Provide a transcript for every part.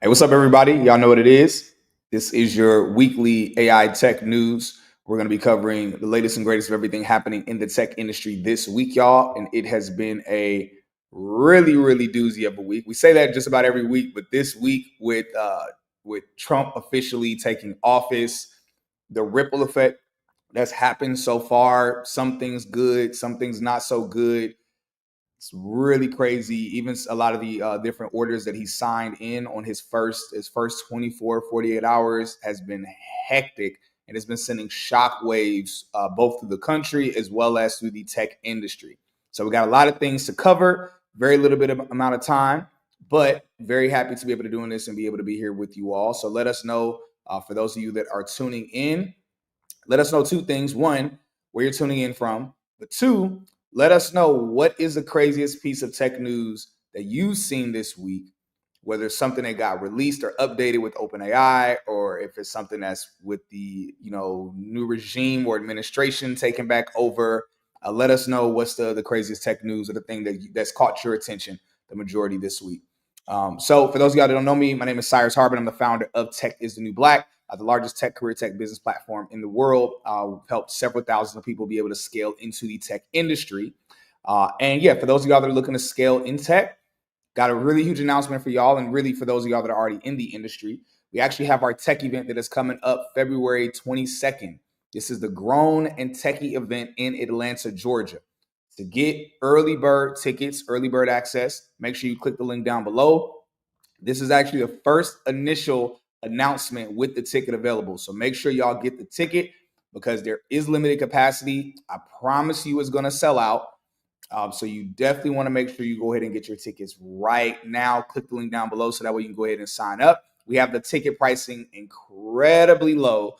Hey, what's up, everybody? Y'all know what it is. This is your weekly AI tech news. We're going to be covering the latest and greatest of everything happening in the tech industry this week, y'all. And it has been a really doozy of a week. We say that just about every week, but this week with Trump officially taking office, the ripple effect that's happened so far, some things good, some things not so good. It's really crazy. Even a lot of the different orders that he signed in on his first 24, 48 hours has been hectic, and it's been sending shockwaves both through the country as well as through the tech industry. So we got a lot of things to cover, very little bit of amount of time, but very happy to be able to do this and be able to be here with you all. So let us know, for those of you that are tuning in, let us know two things. One, where you're tuning in from. But two, let us know what is the craziest piece of tech news that you've seen this week, whether it's something that got released or updated with OpenAI, or if it's something that's with the new regime or administration taking back over. Let us know what's the craziest tech news or the thing that's caught your attention the majority this week. So for those of y'all that don't know me, my name is Cyrus Harbin. I'm the founder of Tech is the New Black, the largest career tech business platform in the world. We've helped several thousands of people be able to scale into the tech industry. And yeah, for those of y'all that are looking to scale in tech, got a really huge announcement for y'all. And really for those of y'all that are already in the industry, we actually have our tech event that is coming up February 22nd. This is the Grown and Techie event in Atlanta, Georgia. To get early bird tickets, early bird access, make sure you click the link down below. This is actually the first initial announcement with the ticket available. So make sure y'all get the ticket because there is limited capacity. I promise you it's going to sell out. So you definitely want to make sure you go ahead and get your tickets right now. Click the link down below so that way you can go ahead and sign up. We have the ticket pricing incredibly low.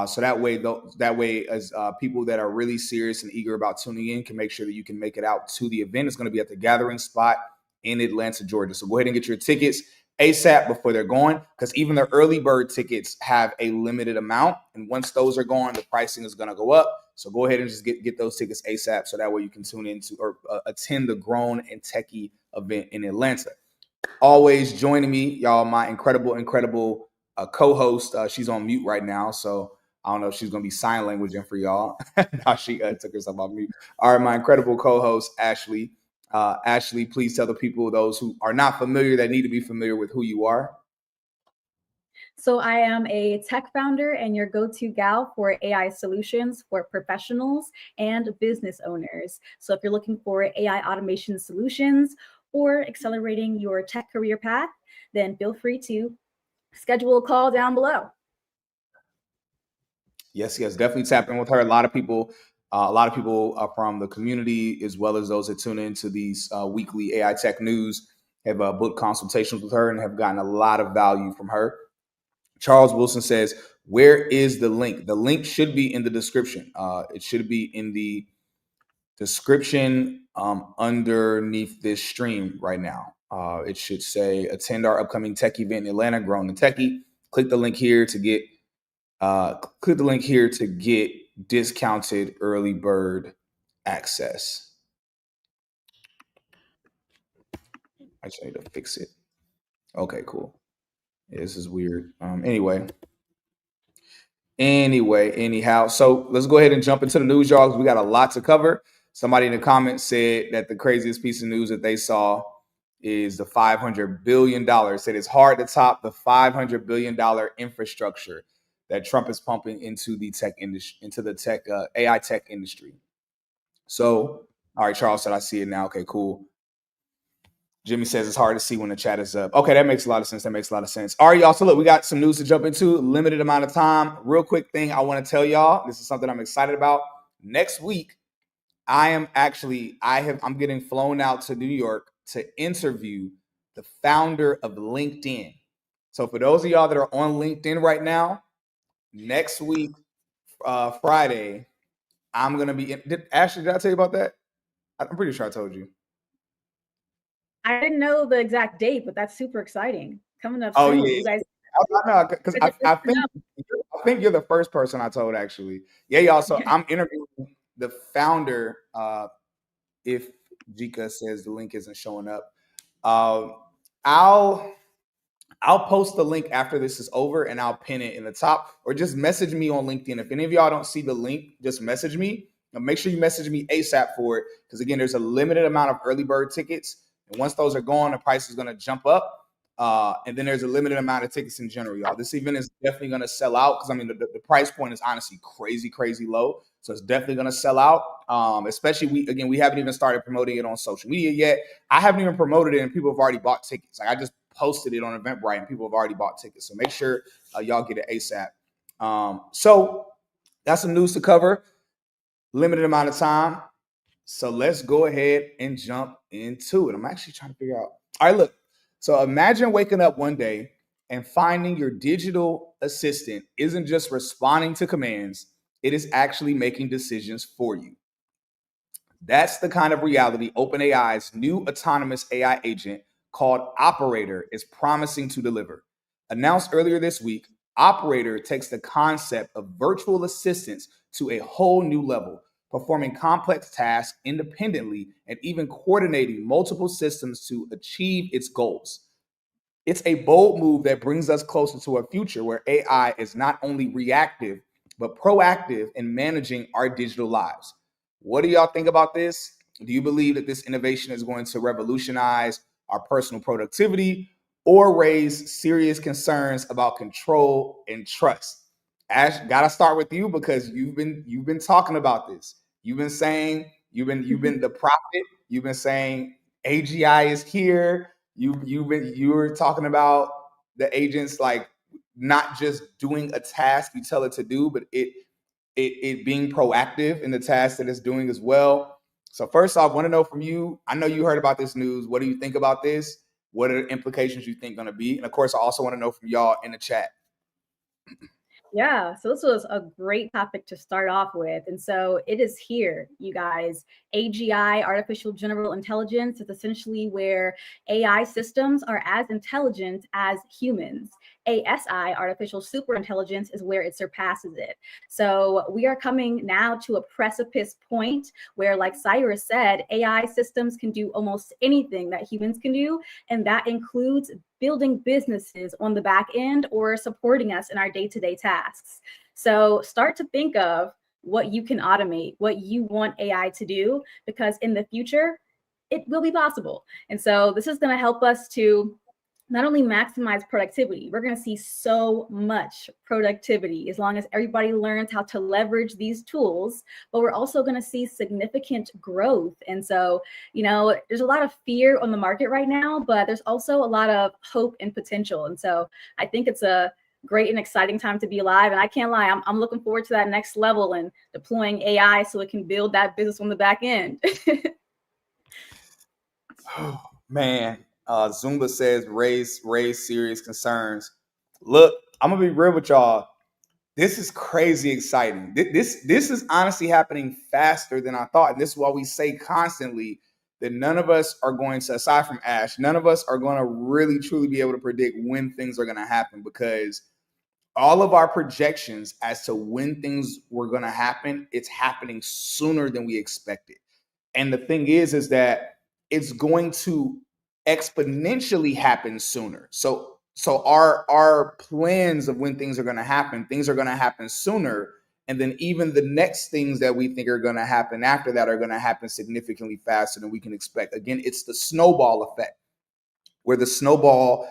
So that way, as people that are really serious and eager about tuning in can make sure that you can make it out to the event. It's going to be at the Gathering Spot in Atlanta, Georgia. So go ahead and get your tickets ASAP before they're going, because even the early bird tickets have a limited amount. And once those are gone, the pricing is going to go up. So go ahead and just get those tickets ASAP so that way you can tune into or attend the Grown and Techie event in Atlanta. Always joining me, y'all, my incredible co-host. She's on mute right now, so I don't know if she's going to be sign languaging for y'all. No, she took herself off mute. All right, my incredible co-host, Ashley. Ashley, please tell the people, those who are not familiar, that need to be familiar with who you are. So I am a tech founder and your go-to gal for AI solutions for professionals and business owners. So if you're looking for AI automation solutions or accelerating your tech career path, then feel free to schedule a call down below. Yes, definitely tap in with her. A lot of people from the community, as well as those that tune into these weekly AI tech news, have booked consultations with her and have gotten a lot of value from her. Charles Wilson says, where is the link? The link should be in the description. It should be in the description underneath this stream right now. It should say, attend our upcoming tech event in Atlanta, Grown and Techie. Click the link here to get discounted early bird access. I just need to fix it. Okay, cool. Yeah, this is weird. Anyhow, so let's go ahead and jump into the news, y'all, because we got a lot to cover. Somebody in the comments said that the craziest piece of news that they saw is the $500 billion. Said it's hard to top the $500 billion infrastructure that Trump is pumping into the tech industry, into the AI tech industry. So, all right, Charles said, I see it now. Okay, cool. Jimmy says it's hard to see when the chat is up. Okay, that makes a lot of sense. All right, y'all. So look, we got some news to jump into. Limited amount of time. Real quick thing I want to tell y'all. This is something I'm excited about. Next week, I'm getting flown out to New York to interview the founder of LinkedIn. So for those of y'all that are on LinkedIn right now, next week, Friday, I'm gonna be. Ashley, did I tell you about that? I'm pretty sure I told you. I didn't know the exact date, but that's super exciting. Coming up soon. Yeah. You guys. No, because I think you're the first person I told, actually. Yeah, y'all. So I'm interviewing the founder. If Jika says the link isn't showing up, I'll I'll post the link after this is over and I'll pin it in the top, or just message me on LinkedIn. If any of y'all don't see the link, just message me. Now make sure you message me ASAP for it, because again, there's a limited amount of early bird tickets. And once those are gone, the price is going to jump up. And then there's a limited amount of tickets in general, y'all. This event is definitely going to sell out, because I mean, the price point is honestly crazy low. So it's definitely going to sell out. Especially we haven't even started promoting it on social media yet. I haven't even promoted it and people have already bought tickets. Like I just posted it on Eventbrite and people have already bought tickets. So make sure y'all get it ASAP. So that's some news to cover. Limited amount of time. So let's go ahead and jump into it. I'm actually trying to figure out. All right, look. So imagine waking up one day and finding your digital assistant isn't just responding to commands, it is actually making decisions for you. That's the kind of reality OpenAI's new autonomous AI agent called Operator is promising to deliver. Announced earlier this week, Operator takes the concept of virtual assistants to a whole new level, performing complex tasks independently and even coordinating multiple systems to achieve its goals. It's a bold move that brings us closer to a future where AI is not only reactive, but proactive in managing our digital lives. What do y'all think about this? Do you believe that this innovation is going to revolutionize our personal productivity or raise serious concerns about control and trust? Ash, gotta start with you, because you've been talking about this. You've been saying you've been the prophet. You've been saying AGI is here. You were talking about the agents like not just doing a task you tell it to do, but it being proactive in the task that it's doing as well. So first off, I want to know from you. I know you heard about this news. What do you think about this? What are the implications you think going to be? And of course, I also want to know from y'all in the chat. Yeah, so this was a great topic to start off with. And so it is here, you guys. AGI, artificial general intelligence, is essentially where AI systems are as intelligent as humans. ASI, artificial superintelligence, is where it surpasses it. So we are coming now to a precipice point where, like Cyrus said, AI systems can do almost anything that humans can do. And that includes building businesses on the back end or supporting us in our day-to-day tasks. So start to think of what you can automate, what you want AI to do, because in the future, it will be possible. And so this is going to help us to not only maximize productivity, we're going to see so much productivity as long as everybody learns how to leverage these tools, but we're also going to see significant growth. And so, there's a lot of fear on the market right now, but there's also a lot of hope and potential. And so I think it's a great and exciting time to be alive. And I can't lie, I'm looking forward to that next level and deploying AI so it can build that business on the back end. Man, Zumba says raise serious concerns. Look, I'm gonna be real with y'all. This is crazy exciting. This is honestly happening faster than I thought. And this is why we say constantly that none of us are going to, aside from Ash, none of us are going to really truly be able to predict when things are going to happen, because all of our projections as to when things were going to happen, it's happening sooner than we expected. And the thing is that it's going to exponentially happen sooner. So our plans of when things are going to happen sooner. And then even the next things that we think are going to happen after that are going to happen significantly faster than we can expect. Again, it's the snowball effect, where the snowball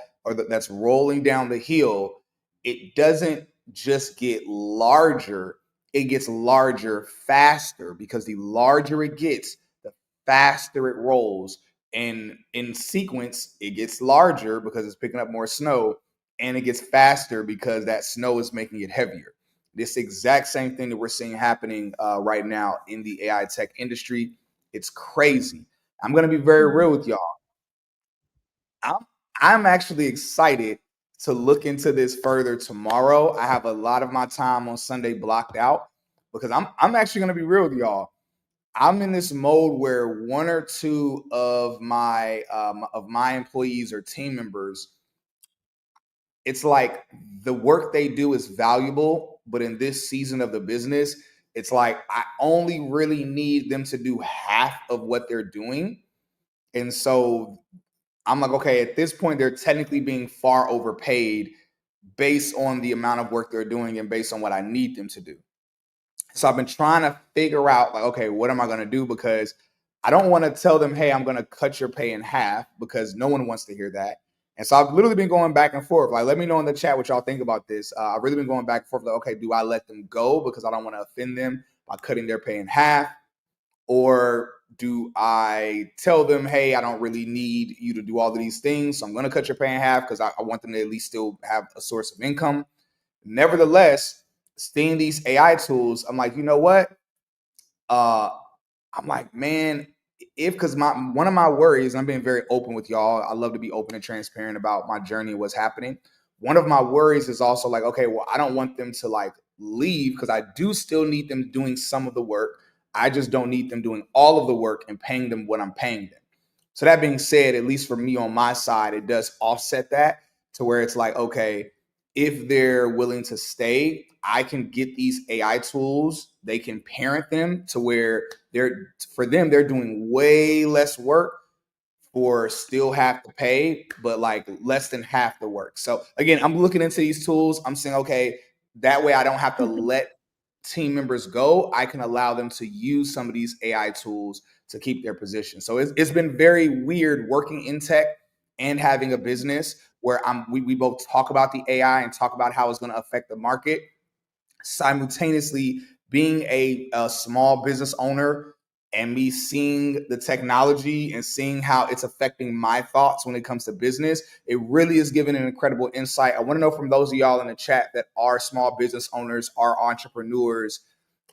that's rolling down the hill, it doesn't just get larger, it gets larger faster, because the larger it gets, the faster it rolls. And in sequence, it gets larger because it's picking up more snow, and it gets faster because that snow is making it heavier. This exact same thing that we're seeing happening right now in the AI tech industry. It's crazy. I'm going to be very real with y'all. I'm actually excited to look into this further tomorrow. I have a lot of my time on Sunday blocked out, because I'm actually going to be real with y'all. I'm in this mode where one or two of my employees or team members, it's like the work they do is valuable, but in this season of the business, it's like I only really need them to do half of what they're doing. And so I'm like, okay, at this point, they're technically being far overpaid based on the amount of work they're doing and based on what I need them to do. So I've been trying to figure out, like, okay, what am I going to do? Because I don't want to tell them, hey, I'm going to cut your pay in half, because no one wants to hear that. And so I've literally been going back and forth. Like, let me know in the chat what y'all think about this. I've really been going back and forth. Like, okay, do I let them go because I don't want to offend them by cutting their pay in half? Or do I tell them, hey, I don't really need you to do all of these things, so I'm going to cut your pay in half because I want them to at least still have a source of income? Nevertheless, seeing these AI tools, I'm like, you know what? Uh, I'm like, man, if because one of my worries, I'm being very open with y'all. I love to be open and transparent about my journey and what's happening. One of my worries is also like, okay, well, I don't want them to like leave, because I do still need them doing some of the work. I just don't need them doing all of the work and paying them what I'm paying them. So that being said, at least for me on my side, it does offset that to where it's like, okay, if they're willing to stay, I can get these AI tools. They can parent them to where they're doing way less work for still half the pay, but like less than half the work. So again, I'm looking into these tools. I'm saying, okay, that way I don't have to let team members go. I can allow them to use some of these AI tools to keep their position. So it's been very weird working in tech and having a business where we both talk about the AI and talk about how it's going to affect the market, simultaneously being a small business owner and me seeing the technology and seeing how it's affecting my thoughts when it comes to business. It really is giving an incredible insight. I want to know from those of y'all in the chat that are small business owners, are entrepreneurs,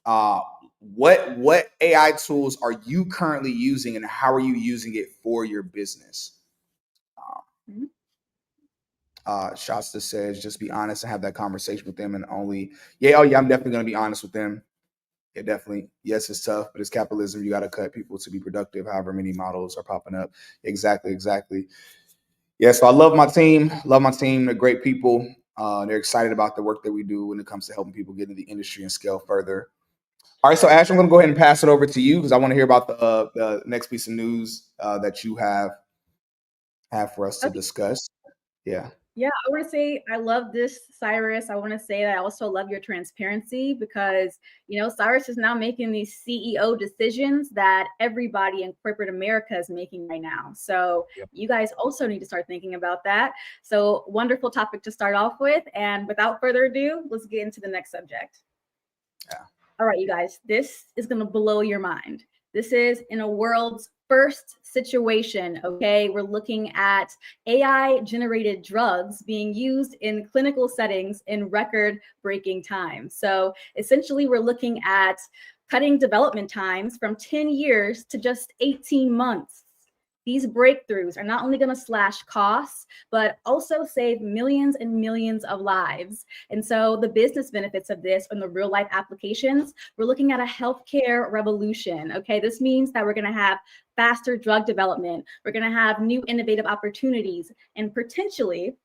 uh, what AI tools are you currently using and how are you using it for your business? Shasta says, just be honest and have that conversation with them, and only, oh yeah, I'm definitely going to be honest with them. Yeah, definitely. Yes, it's tough, but it's capitalism. You got to cut people to be productive, however many models are popping up. Exactly. Yeah, so I love my team. They're great people. They're excited about the work that we do when it comes to helping people get into the industry and scale further. All right, so Ash, I'm going to go ahead and pass it over to you because I want to hear about the next piece of news that you have for us to discuss. Yeah. Yeah, I want to say I love this, Cyrus. I want to say that I also love your transparency because, Cyrus is now making these CEO decisions that everybody in corporate America is making right now. So you guys also need to start thinking about that. So wonderful topic to start off with. And without further ado, let's get into the next subject. Yeah. All right, you guys, this is going to blow your mind. This is in a world's first situation, okay? We're looking at AI-generated drugs being used in clinical settings in record-breaking time. So essentially, we're looking at cutting development times from 10 years to just 18 months. These breakthroughs are not only going to slash costs, but also save millions and millions of lives. And so the business benefits of this and the real life applications, we're looking at a healthcare revolution. Okay, this means that we're going to have faster drug development. We're going to have new innovative opportunities and potentially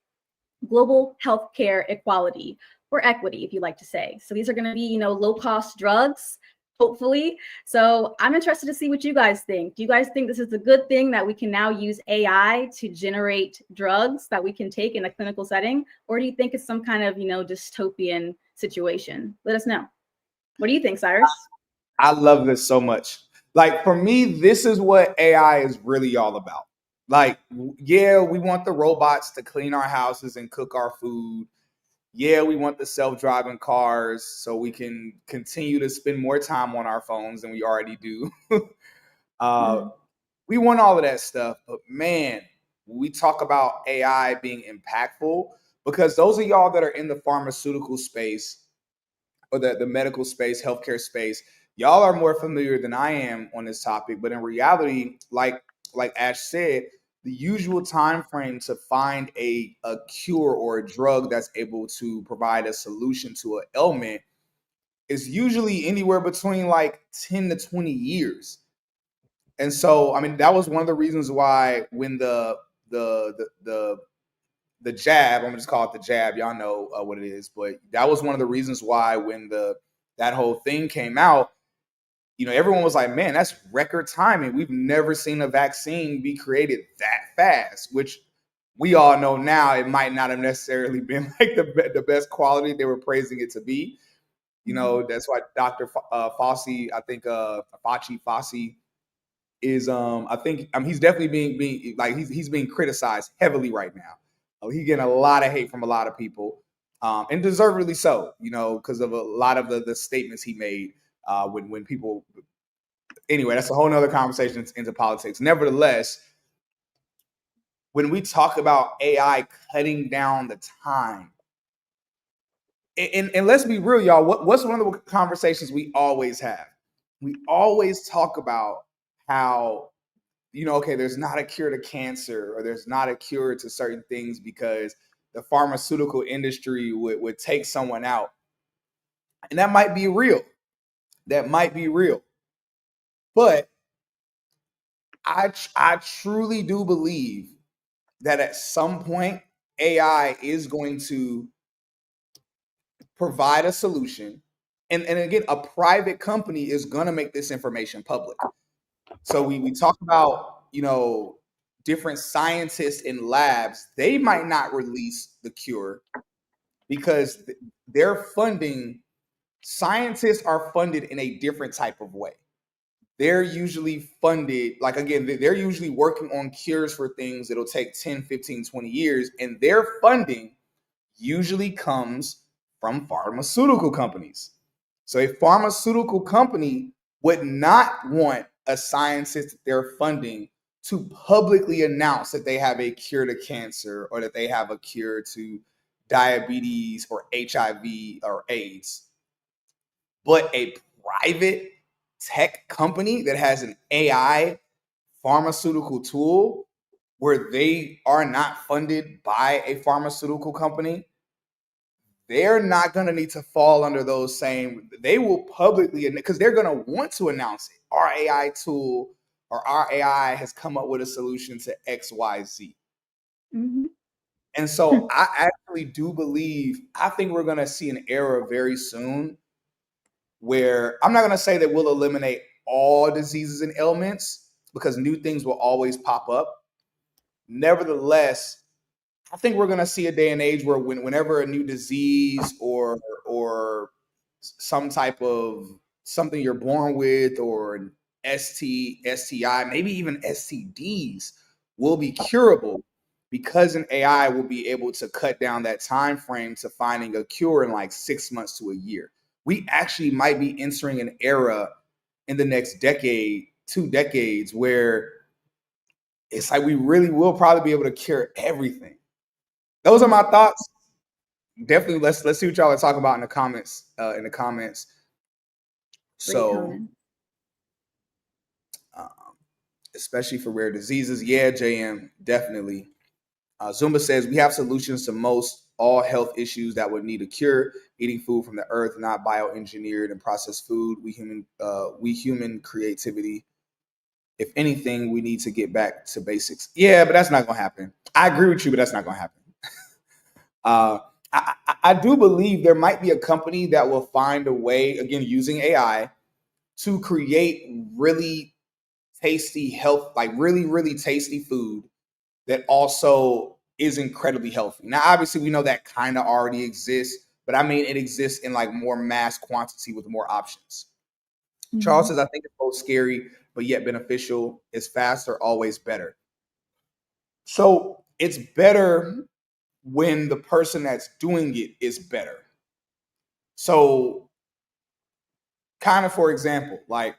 global healthcare equality or equity, if you like to say. So these are going to be, low cost drugs, hopefully. So I'm interested to see what you guys think. Do you guys think this is a good thing that we can now use AI to generate drugs that we can take in a clinical setting? Or do you think it's some kind of, dystopian situation? Let us know. What do you think, Cyrus? I love this so much. Like, for me, this is what AI is really all about. Like, yeah, we want the robots to clean our houses and cook our food. Yeah, we want the self-driving cars so we can continue to spend more time on our phones than we already do. We want all of that stuff. But man, we talk about AI being impactful, because those of y'all that are in the pharmaceutical space or the medical space, healthcare space, y'all are more familiar than I am on this topic. But in reality, like Ash said, the usual time frame to find a cure or a drug that's able to provide a solution to an ailment is usually anywhere between like 10 to 20 years. And so, I mean, that was one of the reasons why when the jab, I'm gonna just call it the jab, y'all know what it is, but that was one of the reasons why when that whole thing came out, everyone was like, man, that's record timing. We've never seen a vaccine be created that fast, which we all know now it might not have necessarily been like the best quality they were praising it to be. That's why Dr. Fauci, I think Fauci is I think he's definitely being like he's being criticized heavily right now. He's getting a lot of hate from a lot of people, and deservedly so, because of a lot of the statements he made when people. Anyway, that's a whole nother conversation into politics. Nevertheless, when we talk about AI cutting down the time, and let's be real, y'all, what's one of the conversations we always have? We always talk about how, okay, there's not a cure to cancer, or there's not a cure to certain things because the pharmaceutical industry would take someone out. And that might be real. That might be real. But I truly do believe that at some point AI is going to provide a solution. And again, a private company is going to make this information public. So we talk about, different scientists in labs. They might not release the cure because they're funding, scientists are funded in a different type of way. They're usually funded, like, again, they're usually working on cures for things that'll take 10, 15, 20 years. And their funding usually comes from pharmaceutical companies. So a pharmaceutical company would not want a scientist that they're funding to publicly announce that they have a cure to cancer, or that they have a cure to diabetes or HIV or AIDS. But a private tech company that has an AI pharmaceutical tool where they are not funded by a pharmaceutical company, they're not going to need to fall under those same, they will publicly, because they're going to want to announce it. Our AI tool or our AI has come up with a solution to XYZ. Mm-hmm. And so I actually do believe, I think we're going to see an era very soon where I'm not going to say that we'll eliminate all diseases and ailments, because new things will always pop up. Nevertheless, I think we're going to see a day and age where whenever a new disease or some type of something you're born with, or an STI, maybe even STDs will be curable, because an AI will be able to cut down that time frame to finding a cure in like 6 months to a year. We actually might be entering an era in the next decade, 2 decades, where it's like we really will probably be able to cure everything. Those are my thoughts. Definitely, let's see what y'all are talking about in the comments. Great So, comment. um, especially for rare diseases, yeah, JM, definitely. Zumba says we have solutions to most all health issues that would need a cure. Eating food from the earth, not bioengineered and processed food. We human creativity. If anything, we need to get back to basics. Yeah, but that's not gonna happen. I agree with you, but that's not gonna happen. I do believe there might be a company that will find a way, again, using AI, to create really tasty health, like really, really tasty food that also is incredibly healthy. Now, obviously, we know that kind of already exists, but I mean, it exists in like more mass quantity with more options. Mm-hmm. Charles says, I think it's both scary, but yet beneficial. Is faster, always better. So it's better when the person that's doing it is better. So, kind of, for example, like,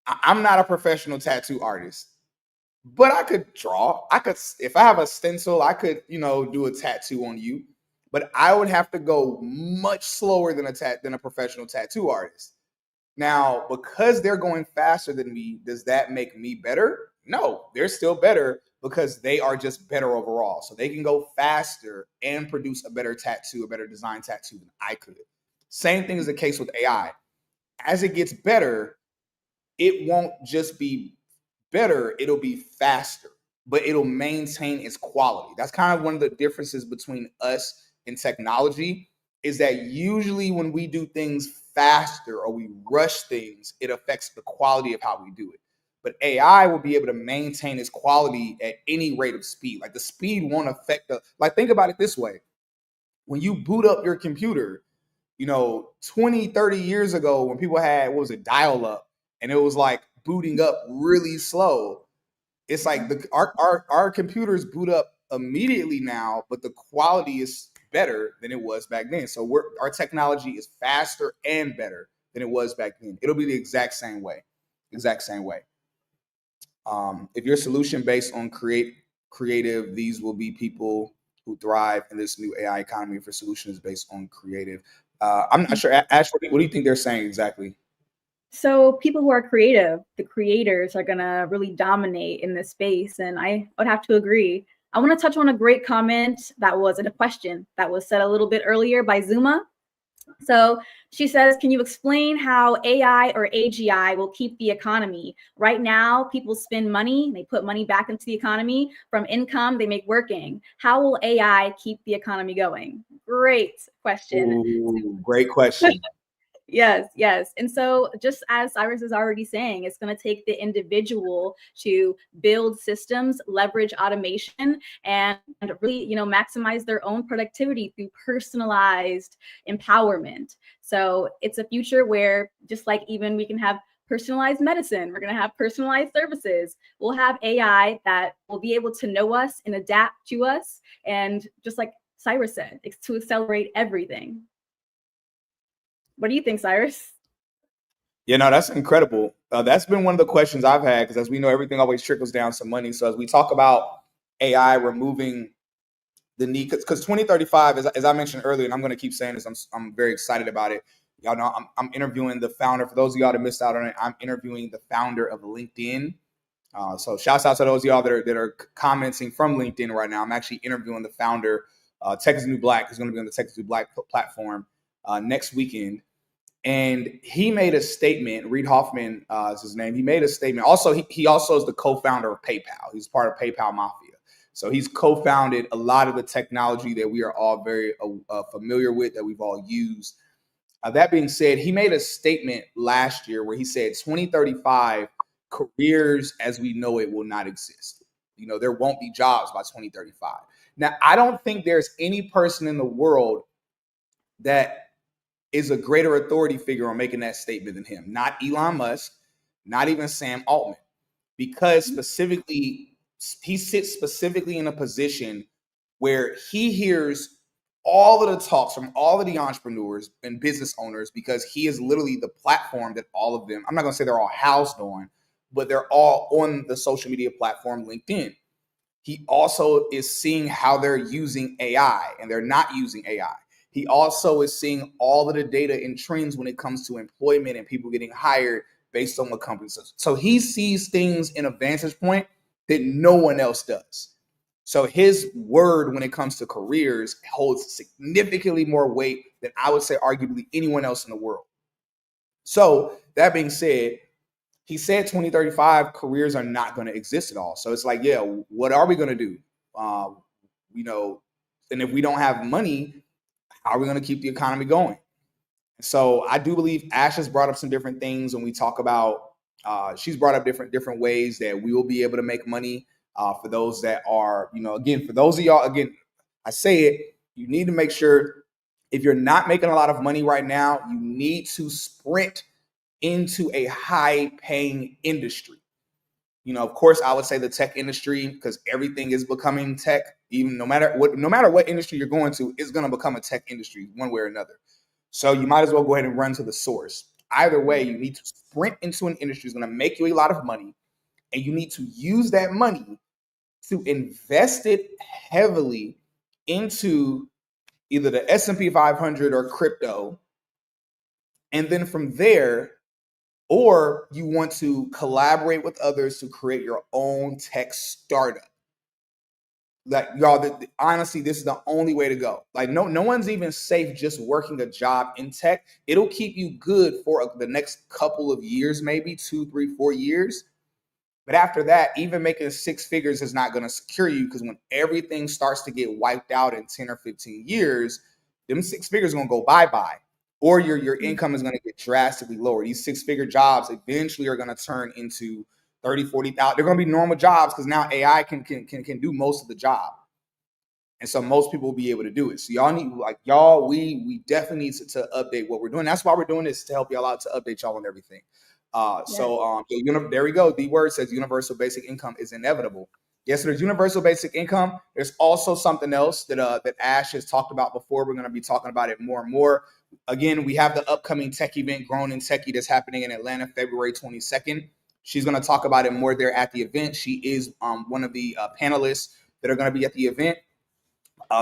I'm not a professional tattoo artist, but I could draw. I could, if I have a stencil, I could, do a tattoo on you. But I would have to go much slower than a professional tattoo artist. Now, because they're going faster than me, does that make me better? No, they're still better because they are just better overall. So they can go faster and produce a better tattoo, a better design tattoo than I could. Same thing is the case with AI. As it gets better, it won't just be better, it'll be faster, but it'll maintain its quality. That's kind of one of the differences between us and technology. is that usually when we do things faster or we rush things, it affects the quality of how we do it. But AI will be able to maintain its quality at any rate of speed. Like the speed won't affect like think about it this way. When you boot up your computer, 20, 30 years ago when people had, what was it, dial up, and it was like booting up really slow. It's like our computers boot up immediately now, but the quality is better than it was back then. So our technology is faster and better than it was back then. It'll be the exact same way. If your solution based on creative, these will be people who thrive in this new AI economy. If your solution is based on creative, I'm not sure. Ash, what do you think they're saying exactly? So people who are creative, the creators, are going to really dominate in this space. And I would have to agree. I want to touch on a great comment that was in a question that was said a little bit earlier by Zuma. So she says, can you explain how AI or AGI will keep the economy? Right now, people spend money, they put money back into the economy from income they make working. How will AI keep the economy going? Great question. Ooh, great question. Yes. And so just as Cyrus is already saying, it's going to take the individual to build systems, leverage automation, and really, maximize their own productivity through personalized empowerment. So it's a future where just like even we can have personalized medicine, we're going to have personalized services. We'll have AI that will be able to know us and adapt to us. And just like Cyrus said, it's to accelerate everything. What do you think, Cyrus? That's incredible. That's been one of the questions I've had because, as we know, everything always trickles down to money. So as we talk about AI removing the need, because 2035, as I mentioned earlier, and I'm going to keep saying this, I'm very excited about it. Y'all know I'm interviewing the founder. For those of y'all that missed out on it, I'm interviewing the founder of LinkedIn. So shouts out to those of y'all that are commenting from LinkedIn right now. I'm actually interviewing the founder, Tech is New Black, who's going to be on the Tech is New Black platform next weekend. And he made a statement. Reid Hoffman is his name. He made a statement. Also, he also is the co-founder of PayPal. He's part of PayPal Mafia. So he's co-founded a lot of the technology that we are all very familiar with, that we've all used. That being said, he made a statement last year where he said 2035, careers as we know it will not exist. There won't be jobs by 2035. Now, I don't think there's any person in the world that is a greater authority figure on making that statement than him. Not Elon Musk, not even Sam Altman, because specifically, he sits specifically in a position where he hears all of the talks from all of the entrepreneurs and business owners, because he is literally the platform that all of them, I'm not going to say they're all housed on, but they're all on the social media platform LinkedIn. He also is seeing how they're using AI and they're not using AI. He also is seeing all of the data and trends when it comes to employment and people getting hired based on what companies do. So he sees things in a vantage point that no one else does. So his word when it comes to careers holds significantly more weight than I would say arguably anyone else in the world. So that being said, he said 2035 careers are not going to exist at all. So it's like, yeah, what are we going to do? And if we don't have money, how are we going to keep the economy going? So I do believe Ash has brought up some different things when we talk about, she's brought up different ways that we will be able to make money for those that are, again, for those of y'all, again, I say it, you need to make sure if you're not making a lot of money right now, you need to sprint into a high paying industry. Of course, I would say the tech industry, because everything is becoming tech. Even no matter what industry you're going to, it's going to become a tech industry one way or another. So you might as well go ahead and run to the source. Either way, you need to sprint into an industry that's going to make you a lot of money, and you need to use that money to invest it heavily into either the S&P 500 or crypto. And then from there, or you want to collaborate with others to create your own tech startup. Like, y'all, honestly, this is the only way to go. Like, no one's even safe just working a job in tech. It'll keep you good for the next couple of years, maybe 2, 3, 4 years. But after that, even making 6 figures is not going to secure you, because when everything starts to get wiped out in 10 or 15 years, them 6 figures are going to go bye-bye, or your income is going to get drastically lower. These 6-figure jobs eventually are going to turn into 30, 40,000. They're going to be normal jobs because now AI can do most of the job. And so most people will be able to do it. So y'all need, like, we definitely need to update what we're doing. That's why we're doing this, to help y'all out, to update y'all on everything. So there we go. The word says universal basic income is inevitable. Yes, there's universal basic income. There's also something else that Ash has talked about before. We're going to be talking about it more and more. Again, we have the upcoming tech event, Grown in Techie, that's happening in Atlanta, February 22nd. She's going to talk about it more there at the event. She is one of the panelists that are going to be at the event.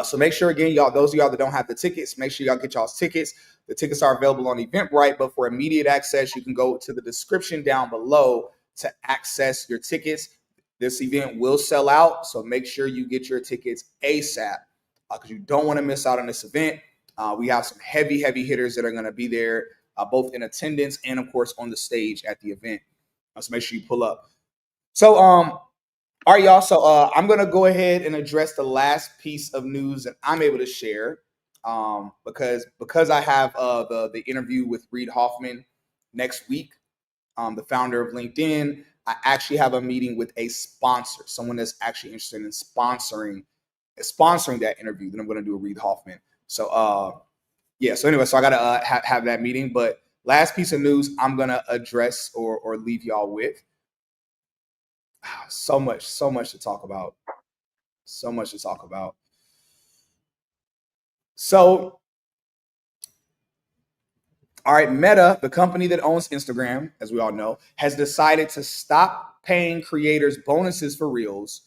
So make sure, again, y'all, those of y'all that don't have the tickets, make sure y'all get y'all's tickets. The tickets are available on Eventbrite, but for immediate access, you can go to the description down below to access your tickets. This event will sell out, so make sure you get your tickets ASAP because you don't want to miss out on this event. We have some heavy hitters that are going to be there, both in attendance and, of course, on the stage at the event. So make sure you pull up. So, all right, y'all. So I'm going to go ahead and address the last piece of news that I'm able to share because I have the interview with Reid Hoffman next week, the founder of LinkedIn. I actually have a meeting with a sponsor, someone that's actually interested in sponsoring that interview that I'm going to do with Reid Hoffman. So so anyway, so I got to have that meeting. But last piece of news I'm going to address or leave y'all with. So much to talk about. So, all right, Meta, the company that owns Instagram, as we all know, has decided to stop paying creators bonuses for Reels,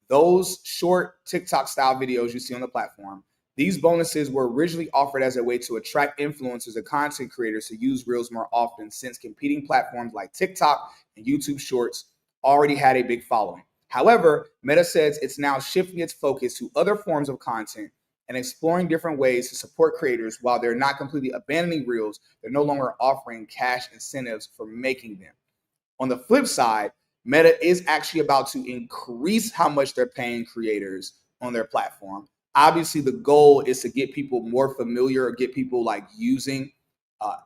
those short TikTok style videos you see on the platform. These bonuses were originally offered as a way to attract influencers and content creators to use Reels more often, since competing platforms like TikTok and YouTube Shorts already had a big following. However, Meta says it's now shifting its focus to other forms of content and exploring different ways to support creators. While they're not completely abandoning Reels, they're no longer offering cash incentives for making them. On the flip side, Meta is actually about to increase how much they're paying creators on their platform. Obviously, the goal is to get people more familiar or get people like using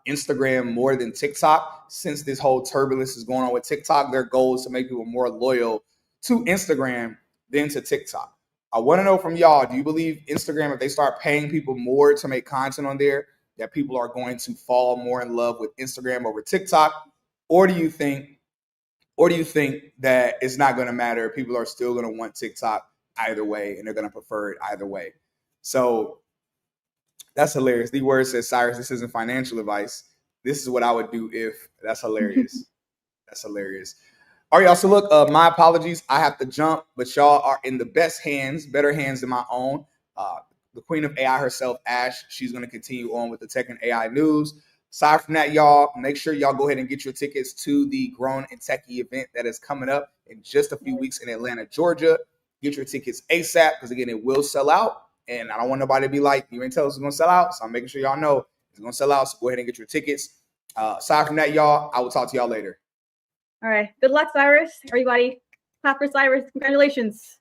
Instagram more than TikTok. Since this whole turbulence is going on with TikTok, their goal is to make people more loyal to Instagram than to TikTok. I want to know from y'all, do you believe Instagram, if they start paying people more to make content on there, that people are going to fall more in love with Instagram over TikTok? Or do you think that it's not going to matter? People are still going to want TikTok either way, and they're going to prefer it either way. So that's hilarious. The word says, Cyrus, this isn't financial advice. This is what I would do if. That's hilarious. That's hilarious. All right, y'all. So look, my apologies. I have to jump, but y'all are in the best hands, better hands than my own. The queen of AI herself, Ash, she's going to continue on with the tech and AI news. Aside from that, y'all, make sure y'all go ahead and get your tickets to the Grown in Techie event that is coming up in just a few weeks in Atlanta, Georgia. Get your tickets ASAP because, again, it will sell out. And I don't want nobody to be like, you ain't tell us it's going to sell out. So I'm making sure y'all know it's going to sell out. So go ahead and get your tickets. Aside from that, y'all, I will talk to y'all later. All right. Good luck, Cyrus. Everybody, clap for Cyrus. Congratulations.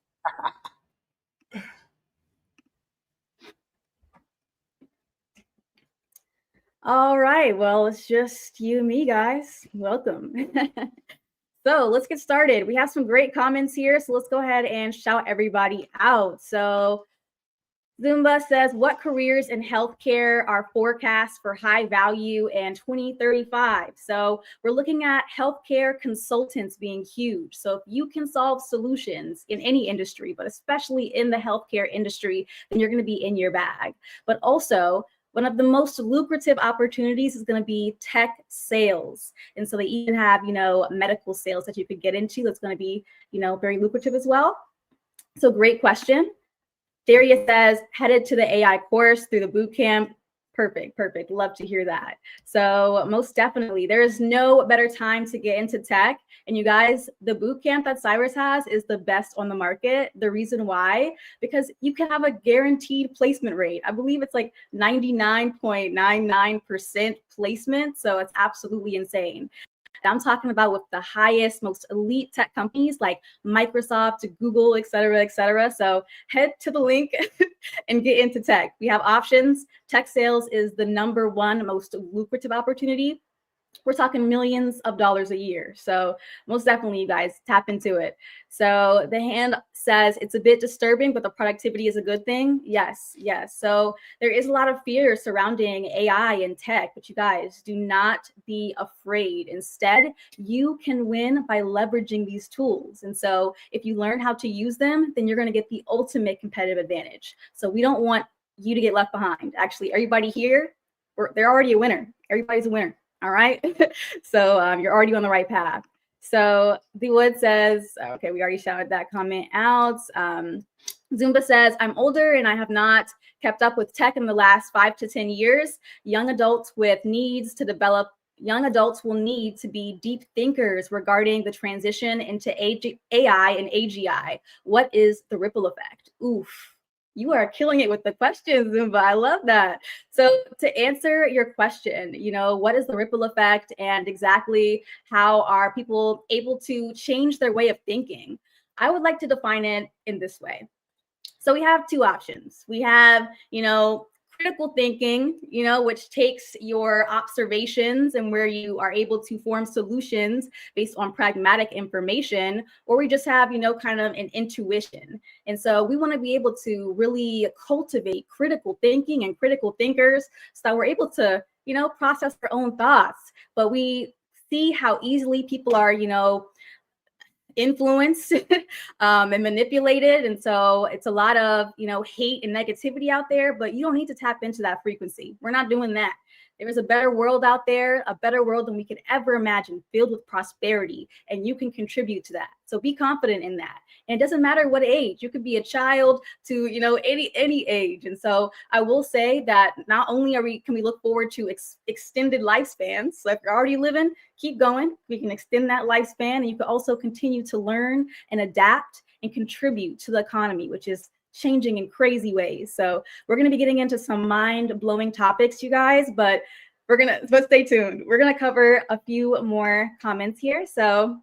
All right. Well, it's just you and me, guys. Welcome. So let's get started. We have some great comments here. So let's go ahead and shout everybody out. So Zumba says, what careers in healthcare are forecast for high value in 2035? So we're looking at healthcare consultants being huge. So if you can solve solutions in any industry, but especially in the healthcare industry, then you're going to be in your bag. But also, one of the most lucrative opportunities is going to be tech sales. And so they even have, medical sales that you could get into. That's going to be, very lucrative as well. So great question. Daria says, headed to the AI course through the boot camp. Perfect. Love to hear that. So most definitely, there is no better time to get into tech. And you guys, the boot camp that Cyrus has is the best on the market. The reason why, because you can have a guaranteed placement rate. I believe it's like 99.99% placement. So it's absolutely insane. I'm talking about with the highest, most elite tech companies like Microsoft, Google, et cetera, et cetera. So head to the link and get into tech. We have options. Tech sales is the #1 most lucrative opportunity. We're talking millions of dollars a year. So most definitely, you guys tap into it. So the hand says it's a bit disturbing, but the productivity is a good thing. Yes, yes. So there is a lot of fear surrounding AI and tech, but you guys do not be afraid. Instead, you can win by leveraging these tools. And so if you learn how to use them, then you're going to get the ultimate competitive advantage. So we don't want you to get left behind. Actually, everybody here, they're already a winner. Everybody's a winner. All right. So you're already on the right path. So the Wood says, okay, we already shouted that comment out. Zumba says, I'm older and I have not kept up with tech in the last 5 to 10 years. Young adults will need to be deep thinkers regarding the transition into AI and AGI. What is the ripple effect? Oof. You are killing it with the questions, Zumba. I love that. So to answer your question, what is the ripple effect and exactly how are people able to change their way of thinking? I would like to define it in this way. So we have 2 options. We have, critical thinking, which takes your observations and where you are able to form solutions based on pragmatic information, or we just have, kind of an intuition. And so we want to be able to really cultivate critical thinking and critical thinkers so that we're able to, process our own thoughts. But we see how easily people are, influenced and manipulated. And so it's a lot of, hate and negativity out there, but you don't need to tap into that frequency. We're not doing that. There is a better world out there, a better world than we could ever imagine, filled with prosperity, and you can contribute to that. So be confident in that. And it doesn't matter what age. You could be a child to, any age. And so I will say that not only can we look forward to extended lifespans. So if you're already living, keep going. We can extend that lifespan, and you can also continue to learn and adapt and contribute to the economy, which is changing in crazy ways. So we're going to be getting into some mind-blowing topics, you guys, but stay tuned. We're going to cover a few more comments here. So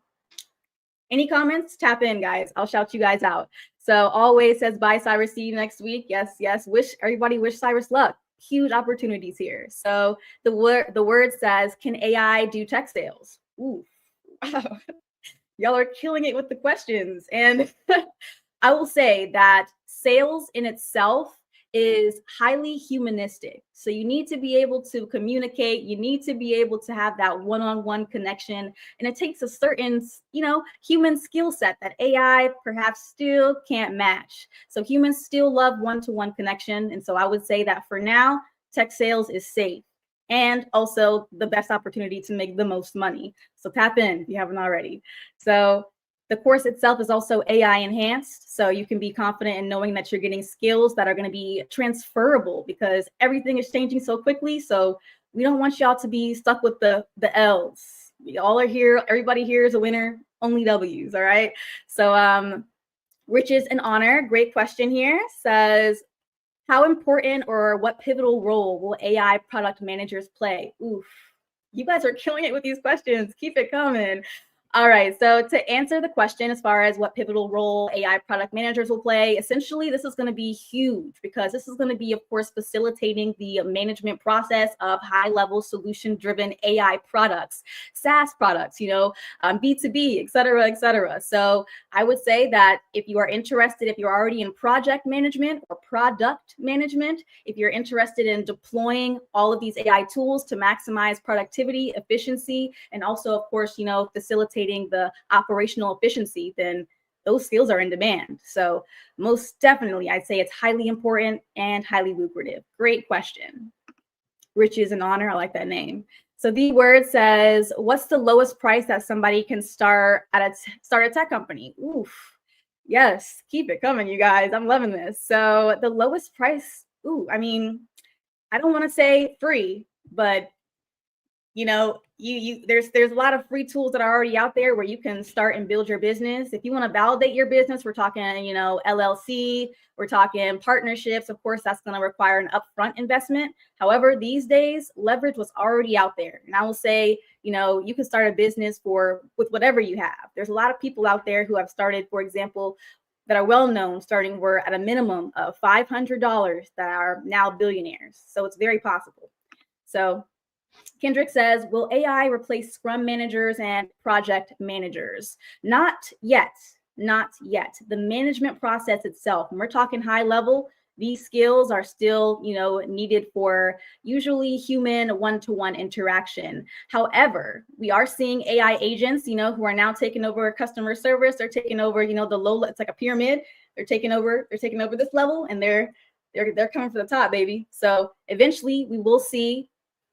any comments? Tap in, guys. I'll shout you guys out. So always says, bye, Cyrus. See you next week. Yes, yes. Wish Cyrus luck. Huge opportunities here. So the word says, can AI do tech sales? Ooh, wow. Y'all are killing it with the questions. And I will say that sales in itself is highly humanistic. So you need to be able to communicate. You need to be able to have that one-on-one connection. And it takes a certain, human skill set that AI perhaps still can't match. So humans still love one-to-one connection. And so I would say that for now, tech sales is safe and also the best opportunity to make the most money. So tap in if you haven't already. So the course itself is also AI enhanced, so you can be confident in knowing that you're getting skills that are going to be transferable because everything is changing so quickly. So we don't want y'all to be stuck with the L's. We all are here. Everybody here is a winner. Only W's. All right. So riches and honor. Great question here. Says, how important or what pivotal role will AI product managers play? Oof. You guys are killing it with these questions. Keep it coming. All right, so to answer the question as far as what pivotal role AI product managers will play, essentially this is going to be huge because this is going to be, of course, facilitating the management process of high-level solution-driven AI products, SaaS products, B2B, et cetera, et cetera. So I would say that if you are interested, if you're already in project management or product management, if you're interested in deploying all of these AI tools to maximize productivity, efficiency, and also, of course, facilitating the operational efficiency, then those skills are in demand. So most definitely, I'd say it's highly important and highly lucrative. Great question. Riches and honor. I like that name. So the word says, what's the lowest price that somebody can start a tech company? Oof. Yes, keep it coming, you guys. I'm loving this. So the lowest price, I don't want to say free, but there's a lot of free tools that are already out there where you can start and build your business. If you want to validate your business, we're talking, LLC, we're talking partnerships. Of course, that's going to require an upfront investment. However, these days, leverage was already out there. And I will say, you can start a business with whatever you have. There's a lot of people out there who have started, for example, that are well known starting were at a minimum of $500 that are now billionaires. So it's very possible. So Kendrick says, will AI replace scrum managers and project managers? Not yet. Not yet. The management process itself, when we're talking high level, these skills are still, needed for usually human one-to-one interaction. However, we are seeing AI agents, who are now taking over customer service. They're taking over, the low, it's like a pyramid. They're taking over this level, and they're coming for the top, baby. So eventually we will see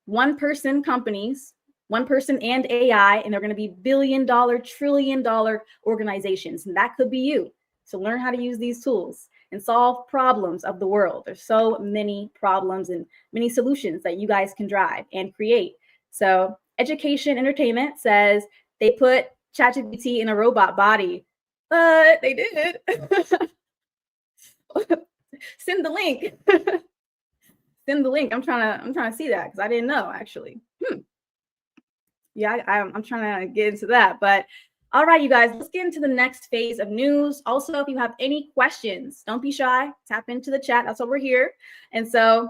one-person companies, one person and AI, and they're going to be billion-dollar, trillion-dollar organizations. And that could be you. So learn how to use these tools and solve problems of the world. There's so many problems and many solutions that you guys can drive and create. So Education Entertainment says they put ChatGPT in a robot body, but they did. Send the link. Send the link. I'm trying to see that because I didn't know actually. Yeah, I'm trying to get into that. But all right, you guys, let's get into the next phase of news. Also, if you have any questions, don't be shy. Tap into the chat. That's what we're here. And so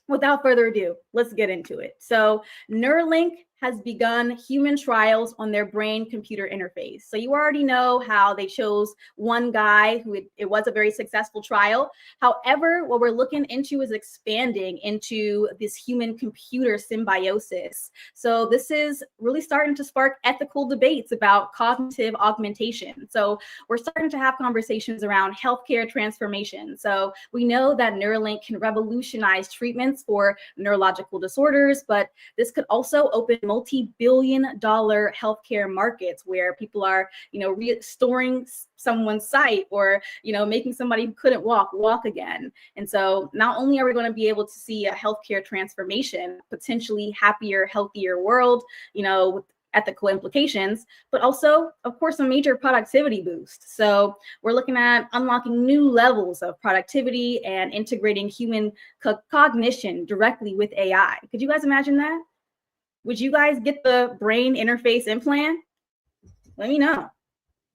without further ado, let's get into it. So Neuralink has begun human trials on their brain-computer interface. So you already know how they chose one guy who it was a very successful trial. However, what we're looking into is expanding into this human-computer symbiosis. So this is really starting to spark ethical debates about cognitive augmentation. So we're starting to have conversations around healthcare transformation. So we know that Neuralink can revolutionize treatments for neurological disorders, but this could also open multi-billion-dollar healthcare markets where people are, restoring someone's sight or, making somebody who couldn't walk again. And so not only are we going to be able to see a healthcare transformation, potentially happier, healthier world, with ethical implications, but also, of course, a major productivity boost. So we're looking at unlocking new levels of productivity and integrating human cognition directly with AI. Could you guys imagine that? Would you guys get the brain interface implant? Let me know.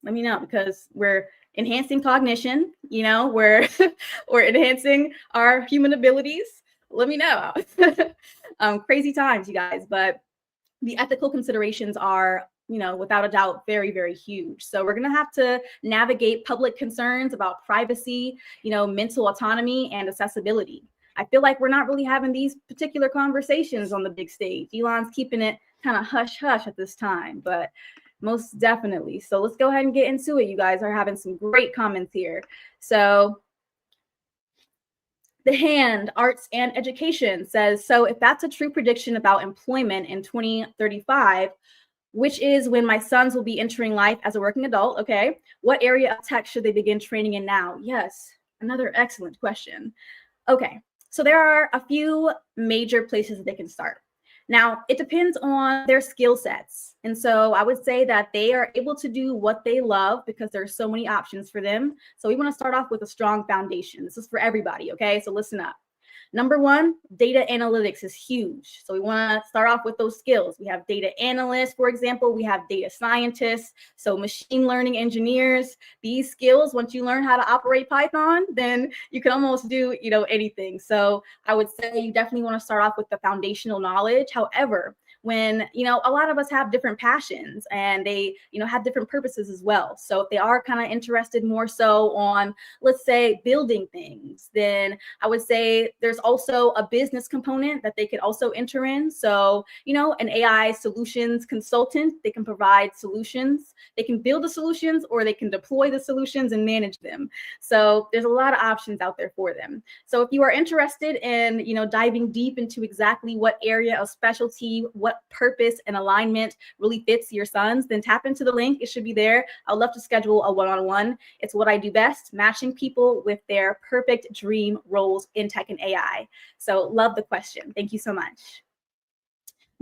Let me know, because we're enhancing cognition, we're enhancing our human abilities. Let me know. Crazy times, you guys, but the ethical considerations are, without a doubt, very, very huge. So we're going to have to navigate public concerns about privacy, mental autonomy and accessibility. I feel like we're not really having these particular conversations on the big stage. Elon's keeping it kind of hush hush at this time, but most definitely. So let's go ahead and get into it. You guys are having some great comments here. So The Hand, Arts and Education says, so if that's a true prediction about employment in 2035, which is when my sons will be entering life as a working adult, okay, what area of tech should they begin training in now? Yes, another excellent question. Okay, so there are a few major places that they can start. Now, it depends on their skill sets. And so I would say that they are able to do what they love because there are so many options for them. So we want to start off with a strong foundation. This is for everybody, okay? So listen up. Number one, data analytics is huge. So we want to start off with those skills. We have data analysts, for example. We have data scientists, so machine learning engineers. These skills, once you learn how to operate Python, then you can almost do, anything. So I would say you definitely want to start off with the foundational knowledge. However, when, a lot of us have different passions and they, have different purposes as well. So if they are kind of interested more so on, let's say, building things, then I would say there's also a business component that they could also enter in. So, an AI solutions consultant, they can provide solutions. They can build the solutions or they can deploy the solutions and manage them. So there's a lot of options out there for them. So if you are interested in, diving deep into exactly what area of specialty, what purpose and alignment really fits your sons, then tap into the link. It should be there. I'd love to schedule a one-on-one. It's what I do best, matching people with their perfect dream roles in tech and AI. So love the question. Thank you so much.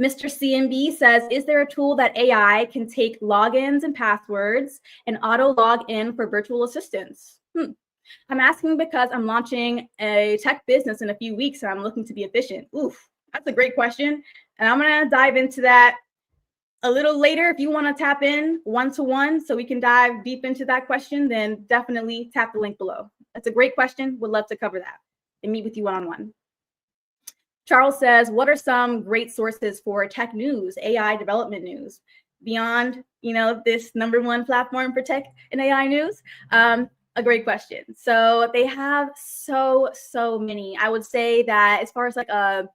Mr. CMB says, is there a tool that AI can take logins and passwords and auto log in for virtual assistants? I'm asking because I'm launching a tech business in a few weeks and I'm looking to be efficient. Oof, that's a great question. And I'm going to dive into that a little later, if you want to tap in one-to-one so we can dive deep into that question, then definitely tap the link below. That's a great question. Would love to cover that and meet with you one-on-one. Charles says, what are some great sources for tech news, AI development news, beyond, this #1 platform for tech and AI news? A great question. So they have so many. I would say that as far as like a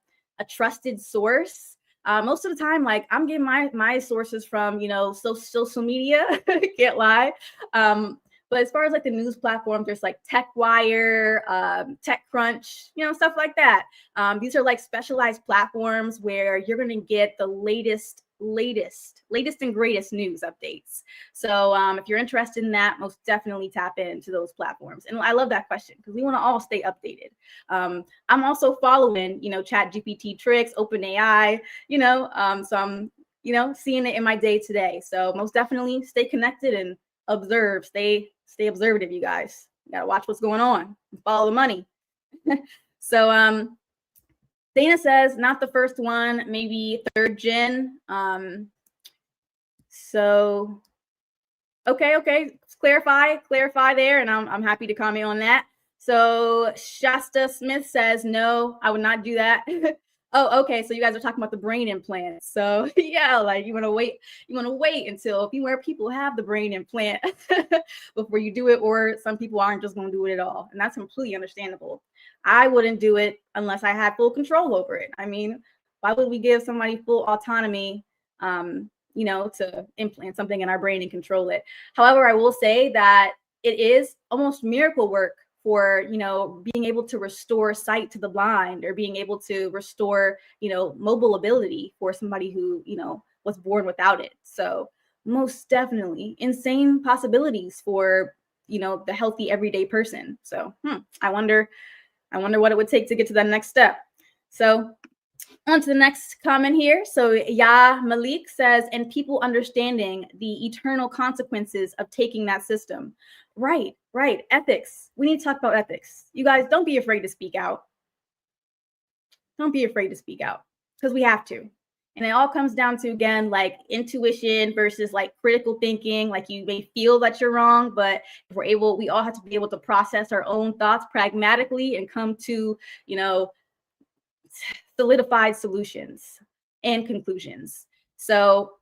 trusted source, most of the time, like I'm getting my sources from, social media, can't lie. But as far as like the news platforms, there's like TechWire, TechCrunch, stuff like that. These are like specialized platforms where you're going to get the latest and greatest news updates. So if you're interested in that, most definitely tap into those platforms. And I love that question because we want to all stay updated. I'm also following, ChatGPT tricks, OpenAI, so I'm, seeing it in my day to day. So most definitely stay connected and observe, stay observative, you guys. You gotta watch what's going on, follow the money. So Dana says not the first one, maybe 3rd gen. So okay, clarify there, and I'm happy to comment on that. So Shasta Smith says no, I would not do that. Oh, okay. So you guys are talking about the brain implants. So yeah, like you want to wait until people have the brain implant before you do it, or some people aren't just going to do it at all. And that's completely understandable. I wouldn't do it unless I had full control over it. I mean, why would we give somebody full autonomy, to implant something in our brain and control it? However, I will say that it is almost miracle work for, being able to restore sight to the blind, or being able to restore, mobile ability for somebody who, was born without it. So most definitely insane possibilities for, the healthy everyday person. So I wonder what it would take to get to that next step. So on to the next comment here. So Malik says, and people understanding the eternal consequences of taking that system. Right. Ethics. We need to talk about ethics. You guys, don't be afraid to speak out. Don't be afraid to speak out, because we have to. And it all comes down to, again, like intuition versus like critical thinking. Like you may feel that you're wrong, but if we all have to be able to process our own thoughts pragmatically and come to, solidified solutions and conclusions. So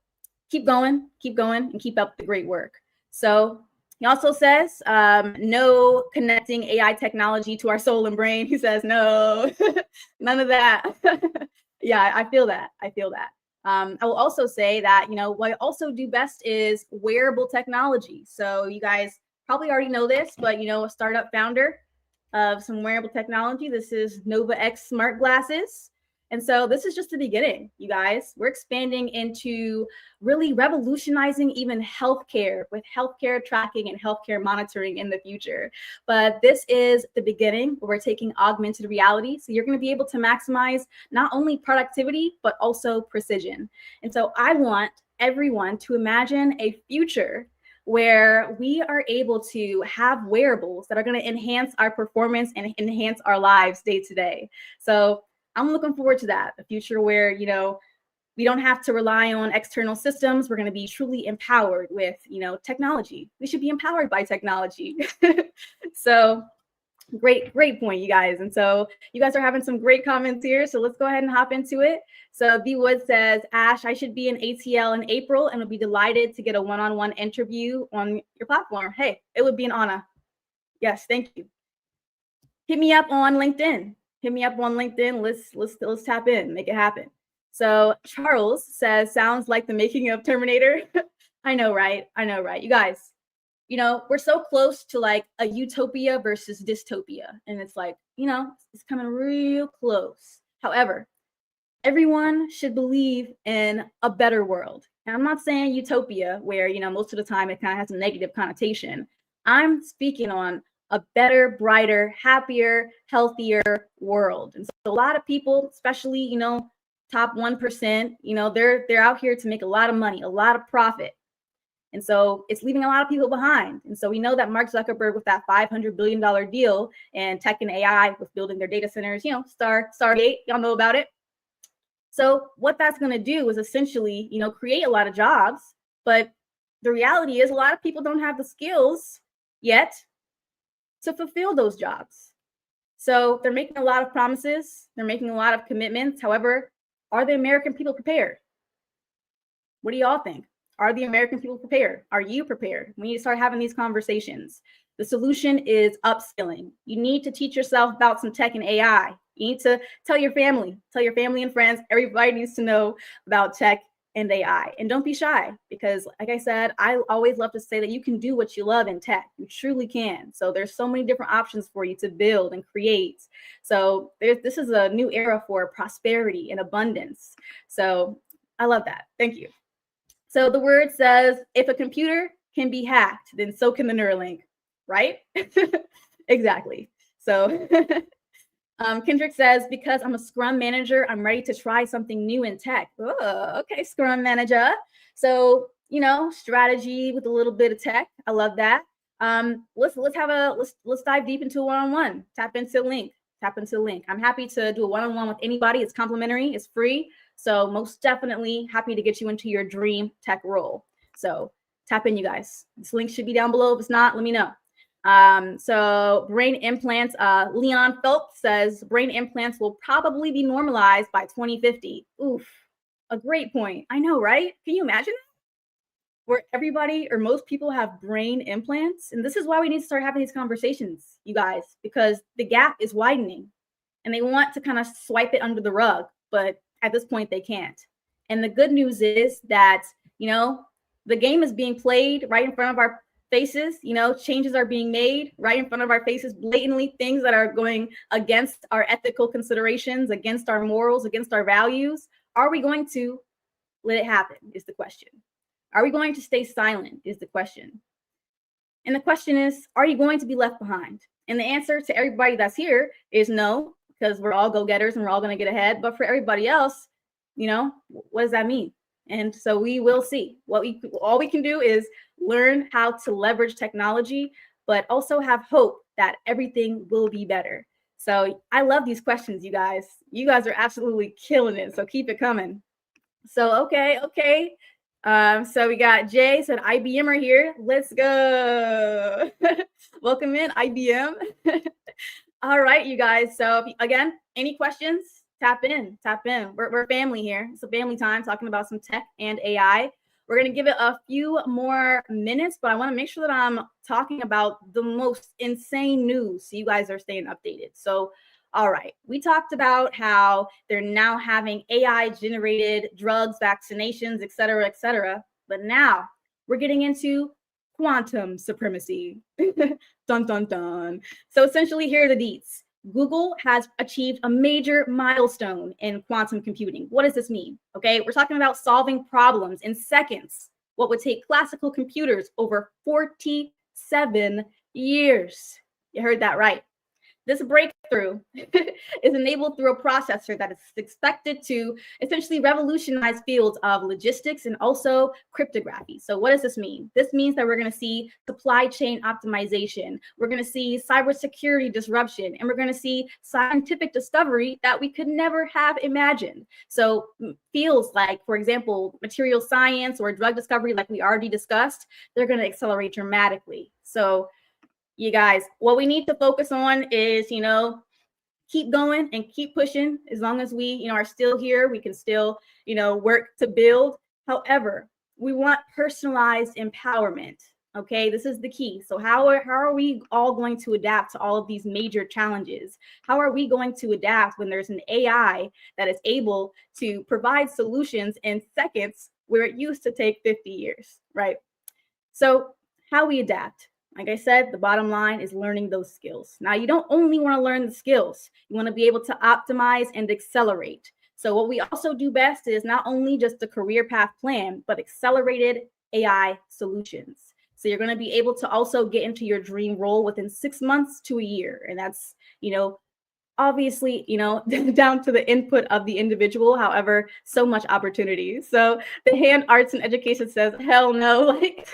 keep going, and keep up the great work. So he also says, no connecting AI technology to our soul and brain. He says, no, none of that. Yeah, I feel that. I will also say that, what I also do best is wearable technology. So you guys probably already know this, but, a startup founder of some wearable technology. This is Nova X smart glasses. And so this is just the beginning, you guys. We're expanding into really revolutionizing even healthcare, with healthcare tracking and healthcare monitoring in the future. But this is the beginning where we're taking augmented reality. So you're going to be able to maximize not only productivity, but also precision. And so I want everyone to imagine a future where we are able to have wearables that are going to enhance our performance and enhance our lives day to day. So I'm looking forward to that, a future where, we don't have to rely on external systems. We're going to be truly empowered with, technology. We should be empowered by technology. So great point, you guys. And so you guys are having some great comments here. So let's go ahead and hop into it. So B Wood says, Ash, I should be in ATL in April and would be delighted to get a one-on-one interview on your platform. Hey, it would be an honor. Yes, thank you. Hit me up on LinkedIn. Let's tap in, make it happen. So Charles says, sounds like the making of Terminator. I know, right? You guys, we're so close to like a utopia versus dystopia. And it's like, it's coming real close. However, everyone should believe in a better world. And I'm not saying utopia where, most of the time it kind of has a negative connotation. I'm speaking on a better, brighter, happier, healthier world. And so a lot of people, especially, top 1%, they're out here to make a lot of money, a lot of profit. And so it's leaving a lot of people behind. And so we know that Mark Zuckerberg, with that $500 billion deal, and tech and AI with building their data centers, Stargate, y'all know about it. So what that's going to do is essentially, create a lot of jobs, but the reality is a lot of people don't have the skills yet to fulfill those jobs. So they're making a lot of promises, they're making a lot of commitments. However, are the American people prepared? What do y'all think? Are the American people prepared? Are you prepared? We need to start having these conversations. The solution is upskilling. You need to teach yourself about some tech and AI. You need to tell your family and friends. Everybody needs to know about tech and AI. And don't be shy, because like I said, I always love to say that you can do what you love in tech. You truly can. So there's so many different options for you to build and create. So this is a new era for prosperity and abundance. So I love that. Thank you. So the word says, if a computer can be hacked, then so can the Neuralink, right? Exactly. So Kendrick says, because I'm a Scrum manager, I'm ready to try something new in tech. Oh, okay, Scrum manager. So, strategy with a little bit of tech. I love that. Let's dive deep into a one-on-one. Tap into link. I'm happy to do a one-on-one with anybody. It's complimentary. It's free. So most definitely happy to get you into your dream tech role. So tap in, you guys. This link should be down below. If it's not, let me know. So brain implants, Leon Phelps says brain implants will probably be normalized by 2050. Oof, a great point. I know, right? Can you imagine that? Where everybody or most people have brain implants. And this is why we need to start having these conversations, you guys, because the gap is widening and they want to kind of swipe it under the rug, but at this point they can't. And the good news is that, the game is being played right in front of our faces. Changes are being made right in front of our faces, blatantly, things that are going against our ethical considerations, against our morals, against our values. Are we going to let it happen is the question. Are we going to stay silent is the question. And the question is, are you going to be left behind? And the answer to everybody that's here is no, because we're all go-getters and we're all going to get ahead. But for everybody else, what does that mean? And so we will see. All we can do is learn how to leverage technology, but also have hope that everything will be better. So I love these questions, you guys. You guys are absolutely killing it. So keep it coming. So, okay. So we got Jay said IBM are here. Let's go. Welcome in, IBM. All right, you guys. So again, any questions? Tap in. We're family here. It's a family time talking about some tech and AI. We're going to give it a few more minutes, but I want to make sure that I'm talking about the most insane news so you guys are staying updated. So, all right, we talked about how they're now having AI-generated drugs, vaccinations, et cetera, but now we're getting into quantum supremacy. Dun, dun, dun. So essentially, here are the deets. Google has achieved a major milestone in quantum computing. What does this mean? Okay, we're talking about solving problems in seconds, what would take classical computers over 47 years. You heard that right. This breakthrough is enabled through a processor that is expected to essentially revolutionize fields of logistics and also cryptography. So what does this mean? This means that we're going to see supply chain optimization, we're going to see cybersecurity disruption, and we're going to see scientific discovery that we could never have imagined. So fields like, for example, material science or drug discovery, like we already discussed, they're going to accelerate dramatically. So you guys, what we need to focus on is, keep going and keep pushing. As long as we, are still here, we can still, work to build. However, we want personalized empowerment. Okay, this is the key. So how are we all going to adapt to all of these major challenges? How are we going to adapt when there's an AI that is able to provide solutions in seconds where it used to take 50 years, right? So how we adapt. Like I said, the bottom line is learning those skills. Now, you don't only want to learn the skills. You want to be able to optimize and accelerate. So what we also do best is not only just a career path plan, but accelerated AI solutions. So you're going to be able to also get into your dream role within 6 months to a year. And that's, obviously, down to the input of the individual. However, so much opportunity. So the hand arts and education says, hell no. Like,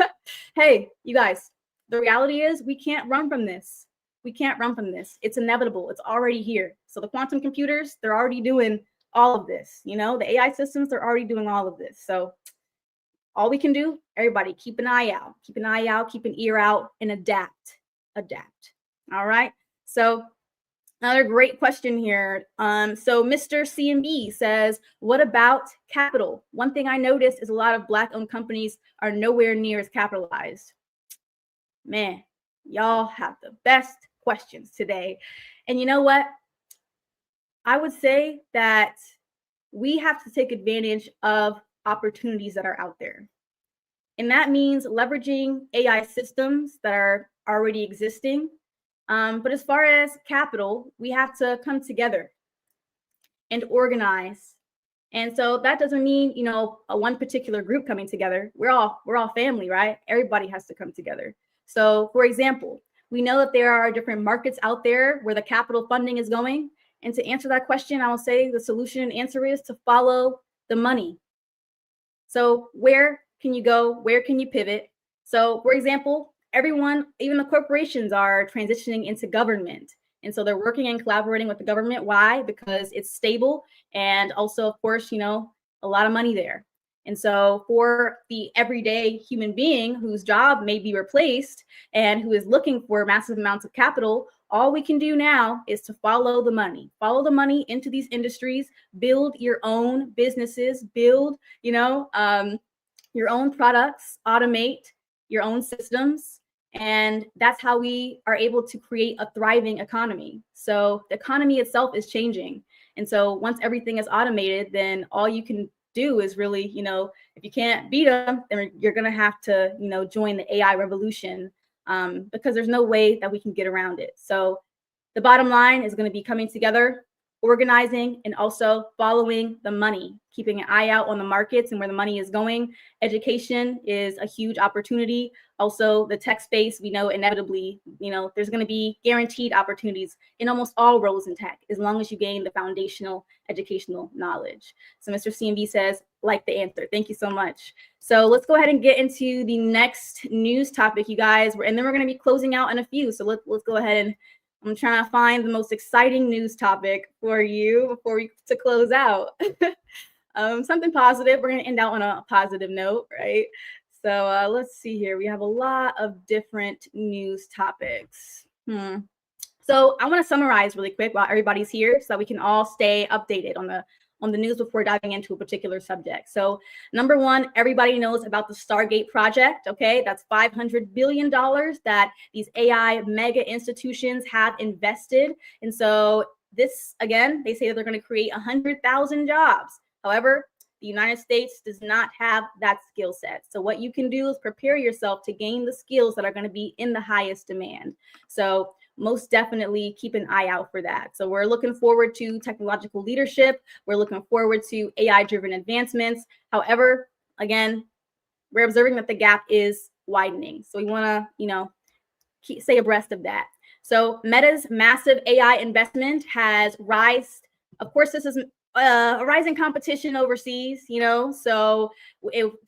hey, you guys, the reality is we can't run from this. It's inevitable. It's already here. So the quantum computers, they're already doing all of this. You know, the AI systems are already doing all of this. So all we can do, everybody, keep an eye out, keep an ear out, and adapt. All right. So another great question here. So Mr. CMB says, what about capital? One thing I noticed is a lot of Black-owned companies are nowhere near as capitalized. Man, y'all have the best questions today. And you know what? I would say that we have to take advantage of opportunities that are out there. And that means leveraging AI systems that are already existing. But as far as capital, we have to come together and organize. And so that doesn't mean, you know, a one particular group coming together. We're all family, right? Everybody has to come together. So for example, we know that there are different markets out there where the capital funding is going. And to answer that question, I will say the solution and answer is to follow the money. So where can you go? Where can you pivot? So for example, everyone, even the corporations, are transitioning into government. And so they're working and collaborating with the government. Why? Because it's stable. And also, of course, you know, a lot of money there. And so for the everyday human being whose job may be replaced and who is looking for massive amounts of capital, all we can do now is to follow the money into these industries, build your own businesses, build, you know, your own products, automate your own systems. And that's how we are able to create a thriving economy. So the economy itself is changing. And so once everything is automated, then all you can do is really, you know, if you can't beat them, then you're going to have to, you know, join the AI revolution, because there's no way that we can get around it. So the bottom line is going to be coming together, organizing, and also following the money, keeping an eye out on the markets and where the money is going. Education is a huge opportunity. Also, the tech space, we know inevitably, you know, there's going to be guaranteed opportunities in almost all roles in tech, as long as you gain the foundational educational knowledge. So Mr. CMB says, like the answer. Thank you so much. So let's go ahead and get into the next news topic, you guys, and then we're going to be closing out in a few. So let's go ahead and I'm trying to find the most exciting news topic for you before we to close out. Something positive. We're going to end out on a positive note, right? So let's see here. We have a lot of different news topics. So I want to summarize really quick while everybody's here so that we can all stay updated on the news before diving into a particular subject. So number one, everybody knows about the Stargate project, okay? That's $500 billion that these AI mega institutions have invested. And so this, again, they say that they're going to create 100,000 jobs. However, the United States does not have that skill set. So what you can do is prepare yourself to gain the skills that are going to be in the highest demand. So most definitely keep an eye out for that. So we're looking forward to technological leadership. We're looking forward to AI-driven advancements. However, again, we're observing that the gap is widening. So we want to, you know, stay abreast of that. So Meta's massive AI investment has rise. Of course, this is a rising competition overseas, you know, so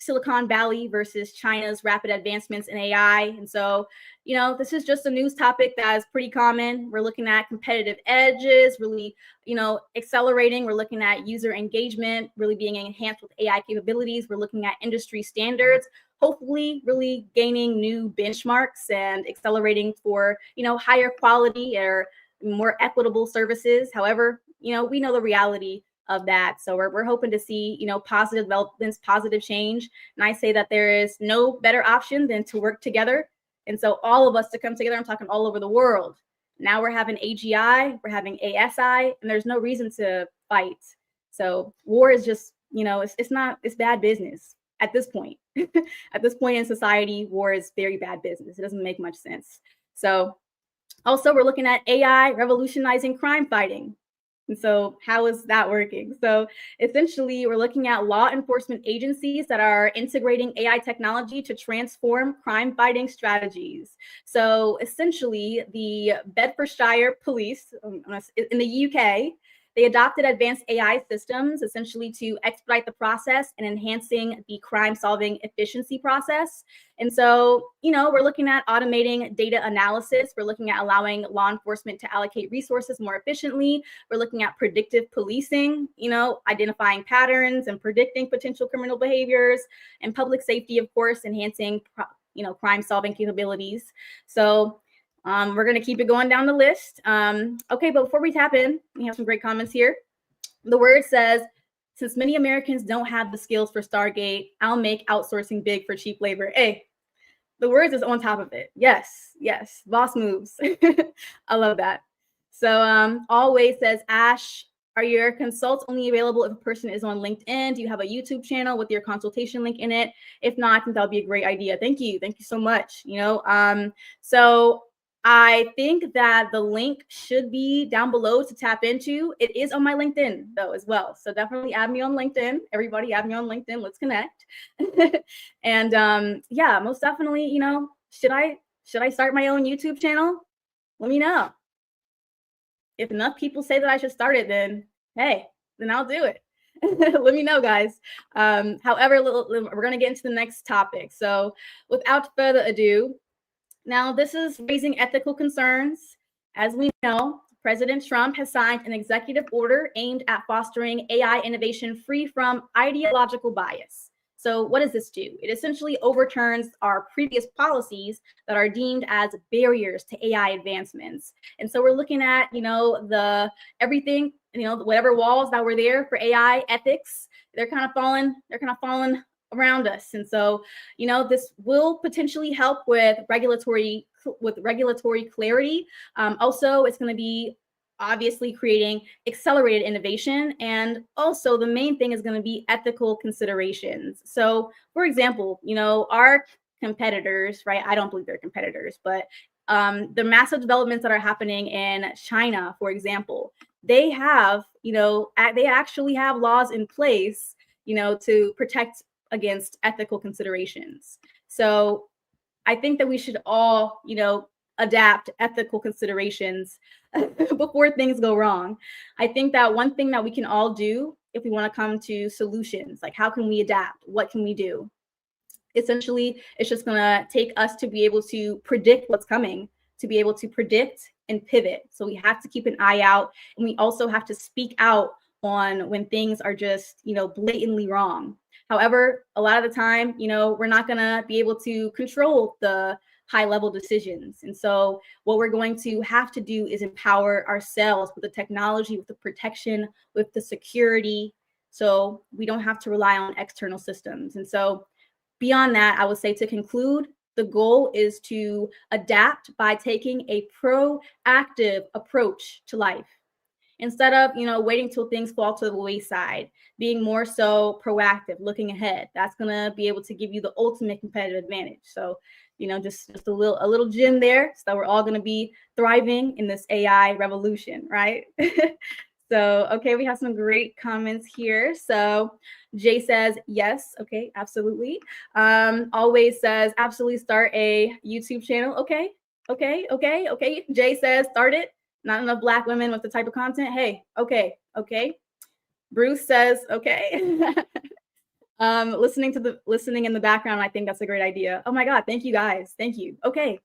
Silicon Valley versus China's rapid advancements in AI. And so, you know, this is just a news topic that is pretty common. We're looking at competitive edges, really, you know, accelerating. We're looking at user engagement, really being enhanced with AI capabilities. We're looking at industry standards, hopefully really gaining new benchmarks and accelerating for, you know, higher quality or more equitable services. However, you know, we know the reality of that. So we're hoping to see, you know, positive developments, positive change. And I say that there is no better option than to work together. And so all of us to come together, I'm talking all over the world. Now we're having AGI, we're having ASI, and there's no reason to fight. So war is just, you know, it's bad business at this point. At this point in society, war is very bad business. It doesn't make much sense. So also we're looking at AI revolutionizing crime fighting. And so how is that working? So essentially, we're looking at law enforcement agencies that are integrating AI technology to transform crime fighting strategies. So essentially, the Bedfordshire Police in the UK, They adopted advanced AI systems essentially to expedite the process and enhancing the crime-solving efficiency process. And so, we're looking at automating data analysis. We're looking at allowing law enforcement to allocate resources more efficiently. We're looking at predictive policing, identifying patterns and predicting potential criminal behaviors, and public safety, of course, enhancing, crime-solving capabilities. So we're going to keep it going down the list. Okay, but before we tap in, we have some great comments here. The word says, since many Americans don't have the skills for Stargate, I'll make outsourcing big for cheap labor. Hey, the words is on top of it. Yes, boss moves. I love that. So always says, Ash, are your consults only available if a person is on LinkedIn? Do you have a YouTube channel with your consultation link in it? If not, I think that would be a great idea. Thank you so much. So I think that the link should be down below to tap into. It is on my LinkedIn though as well. So definitely add me on LinkedIn. Everybody add me on LinkedIn. Let's connect. And yeah, most definitely, should I start my own YouTube channel? Let me know. If enough people say that I should start it, then I'll do it. Let me know, guys. However, we're going to get into the next topic. So without further ado, now this is raising ethical concerns. As we know, President Trump has signed an executive order aimed at fostering AI innovation free from ideological bias. So what does this do? It essentially overturns our previous policies that are deemed as barriers to AI advancements. And so we're looking at, everything, whatever walls that were there for AI ethics, they're kind of falling around us. And so, this will potentially help with regulatory clarity. Also, it's going to be obviously creating accelerated innovation. And also the main thing is going to be ethical considerations. So for example, our competitors, right? I don't believe they're competitors, but the massive developments that are happening in China, for example, they have, they actually have laws in place, to protect against ethical considerations. So I think that we should all, adapt ethical considerations before things go wrong. I think that one thing that we can all do if we want to come to solutions, like how can we adapt? What can we do? Essentially, it's just going to take us to be able to predict what's coming, to be able to predict and pivot. So we have to keep an eye out, and we also have to speak out on when things are just, blatantly wrong. However, a lot of the time, we're not going to be able to control the high level decisions. And so what we're going to have to do is empower ourselves with the technology, with the protection, with the security, so we don't have to rely on external systems. And so beyond that, I would say to conclude, the goal is to adapt by taking a proactive approach to life. Instead of, waiting till things fall to the wayside, being more so proactive, looking ahead. That's going to be able to give you the ultimate competitive advantage. So, just a little gem there, so that we're all going to be thriving in this AI revolution, right? So, okay, we have some great comments here. So Jay says, yes, okay, absolutely. Always says, absolutely start a YouTube channel. Okay. Jay says, start it. Not enough Black women with the type of content. Hey, okay. Bruce says, okay. Listening in the background, I think that's a great idea. Oh my God, thank you guys. Thank you. Okay.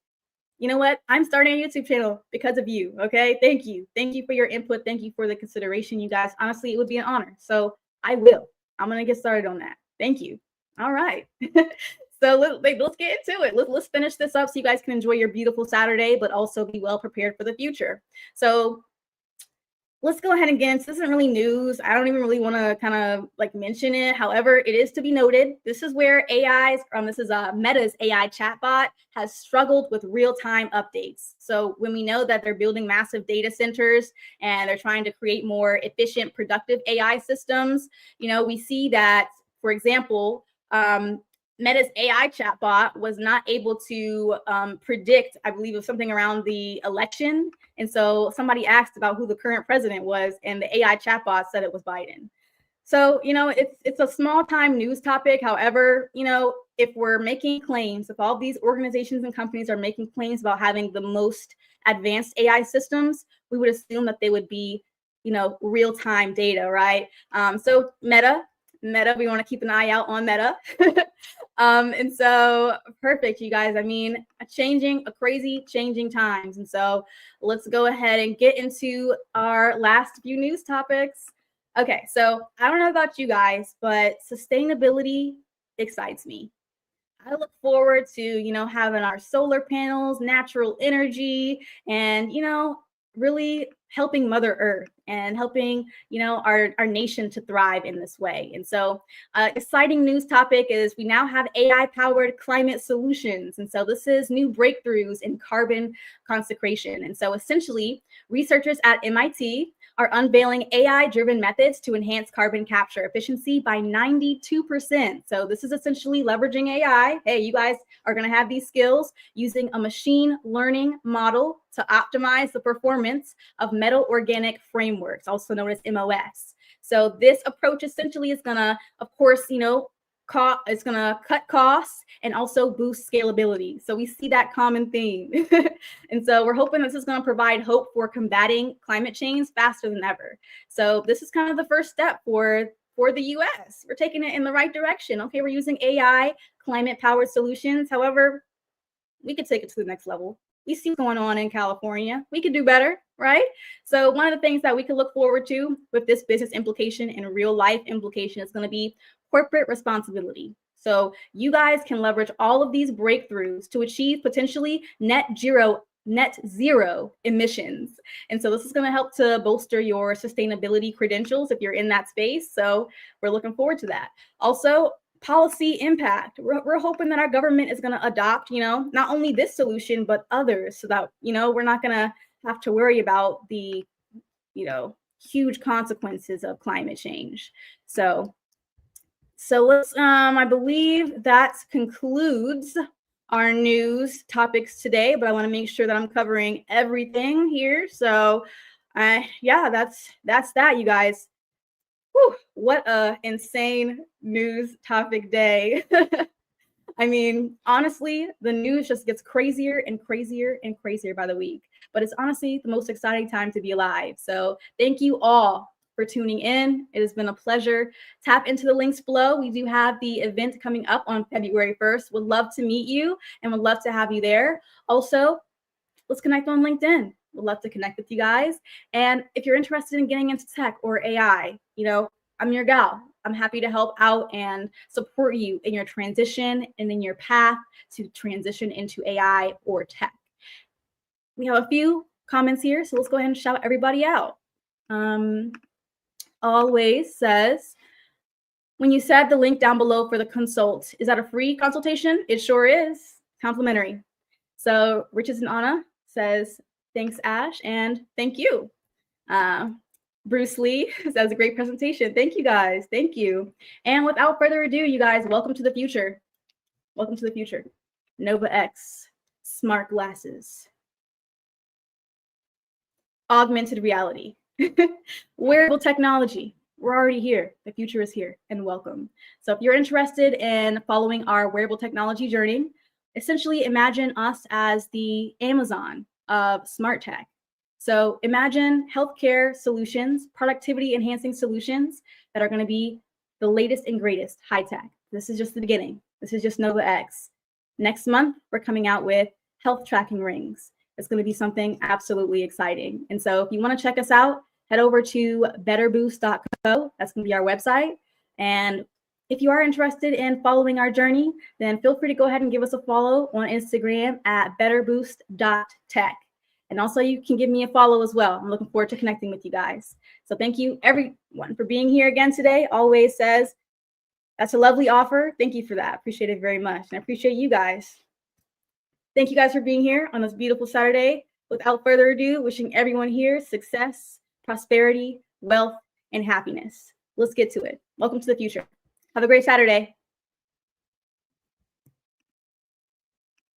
You know what? I'm starting a YouTube channel because of you. Okay. Thank you. Thank you for your input. Thank you for the consideration, you guys. Honestly, it would be an honor. So I'm going to get started on that. Thank you. All right. So let's get into it. Let's finish this up so you guys can enjoy your beautiful Saturday, but also be well prepared for the future. So let's go ahead and get into this. Isn't really news. I don't even really want to kind of mention it. However, it is to be noted. This is where Meta's AI chatbot has struggled with real-time updates. So when we know that they're building massive data centers and they're trying to create more efficient, productive AI systems, we see that, for example, Meta's AI chatbot was not able to predict, I believe, of something around the election. And so somebody asked about who the current president was, and the AI chatbot said it was Biden. So, it's a small time news topic. However, if we're making claims, if all these organizations and companies are making claims about having the most advanced AI systems, we would assume that they would be real-time data, right? So Meta, we want to keep an eye out on Meta. And so perfect, you guys. I mean, crazy changing times. And so let's go ahead and get into our last few news topics. Okay, so I don't know about you guys, but sustainability excites me. I look forward to, having our solar panels, natural energy, and, really helping Mother Earth and helping, our nation to thrive in this way. And so exciting news topic is we now have AI-powered climate solutions. And so this is new breakthroughs in carbon consecration. And so essentially, researchers at MIT are unveiling AI-driven methods to enhance carbon capture efficiency by 92%. So this is essentially leveraging AI. Hey, you guys are going to have these skills using a machine learning model to optimize the performance of metal organic frameworks, also known as MOFs. So this approach essentially is going to, of course, it's going to cut costs and also boost scalability. So we see that common theme. And so we're hoping this is going to provide hope for combating climate change faster than ever. So this is kind of the first step for the US. We're taking it in the right direction. Okay, we're using AI climate-powered solutions. However, we could take it to the next level. We see what's going on in California. We could do better, right? So one of the things that we could look forward to with this business implication and real life implication is going to be corporate responsibility. So you guys can leverage all of these breakthroughs to achieve potentially net zero emissions. And so this is going to help to bolster your sustainability credentials if you're in that space. So we're looking forward to that. Also, policy impact. We're hoping that our government is going to adopt, not only this solution, but others so that, we're not going to have to worry about the, huge consequences of climate change. So let's, I believe that concludes our news topics today, but I want to make sure that I'm covering everything here. So yeah, that's that, you guys. Whew, what a insane news topic day. I mean, honestly, the news just gets crazier and crazier and crazier by the week, but it's honestly the most exciting time to be alive. So thank you all for tuning in. It has been a pleasure. Tap into the links below. We do have the event coming up on February 1st. Would love to meet you and would love to have you there. Also, let's connect on LinkedIn. Would love to connect with you guys. And if you're interested in getting into tech or AI, I'm your gal. I'm happy to help out and support you in your transition and in your path to transition into AI or tech. We have a few comments here, so let's go ahead and shout everybody out. Always says, when you said the link down below for the consult, is that a free consultation? It sure is. Complimentary. So Riches and Anna says, thanks, Ash, and thank you. Bruce Lee says, a great presentation. Thank you, guys. Thank you. And without further ado, you guys, welcome to the future. Welcome to the future. Nova X, smart glasses, augmented reality, wearable technology. We're already here. The future is here, and welcome. So if you're interested in following our wearable technology journey, essentially imagine us as the Amazon of smart tech. So imagine healthcare solutions, productivity enhancing solutions that are going to be the latest and greatest high tech. This is just the beginning. This is just Nova X. Next month, we're coming out with health tracking rings. It's going to be something absolutely exciting. And so if you want to check us out, head over to betterboost.co. That's going to be our website. And if you are interested in following our journey, then feel free to go ahead and give us a follow on Instagram at betterboost.tech. And also you can give me a follow as well. I'm looking forward to connecting with you guys. So thank you everyone for being here again today. Always says, that's a lovely offer. Thank you for that. Appreciate it very much. And I appreciate you guys. Thank you guys for being here on this beautiful Saturday. Without further ado, wishing everyone here success, prosperity, wealth, and happiness. Let's get to it. Welcome to the future. Have a great Saturday.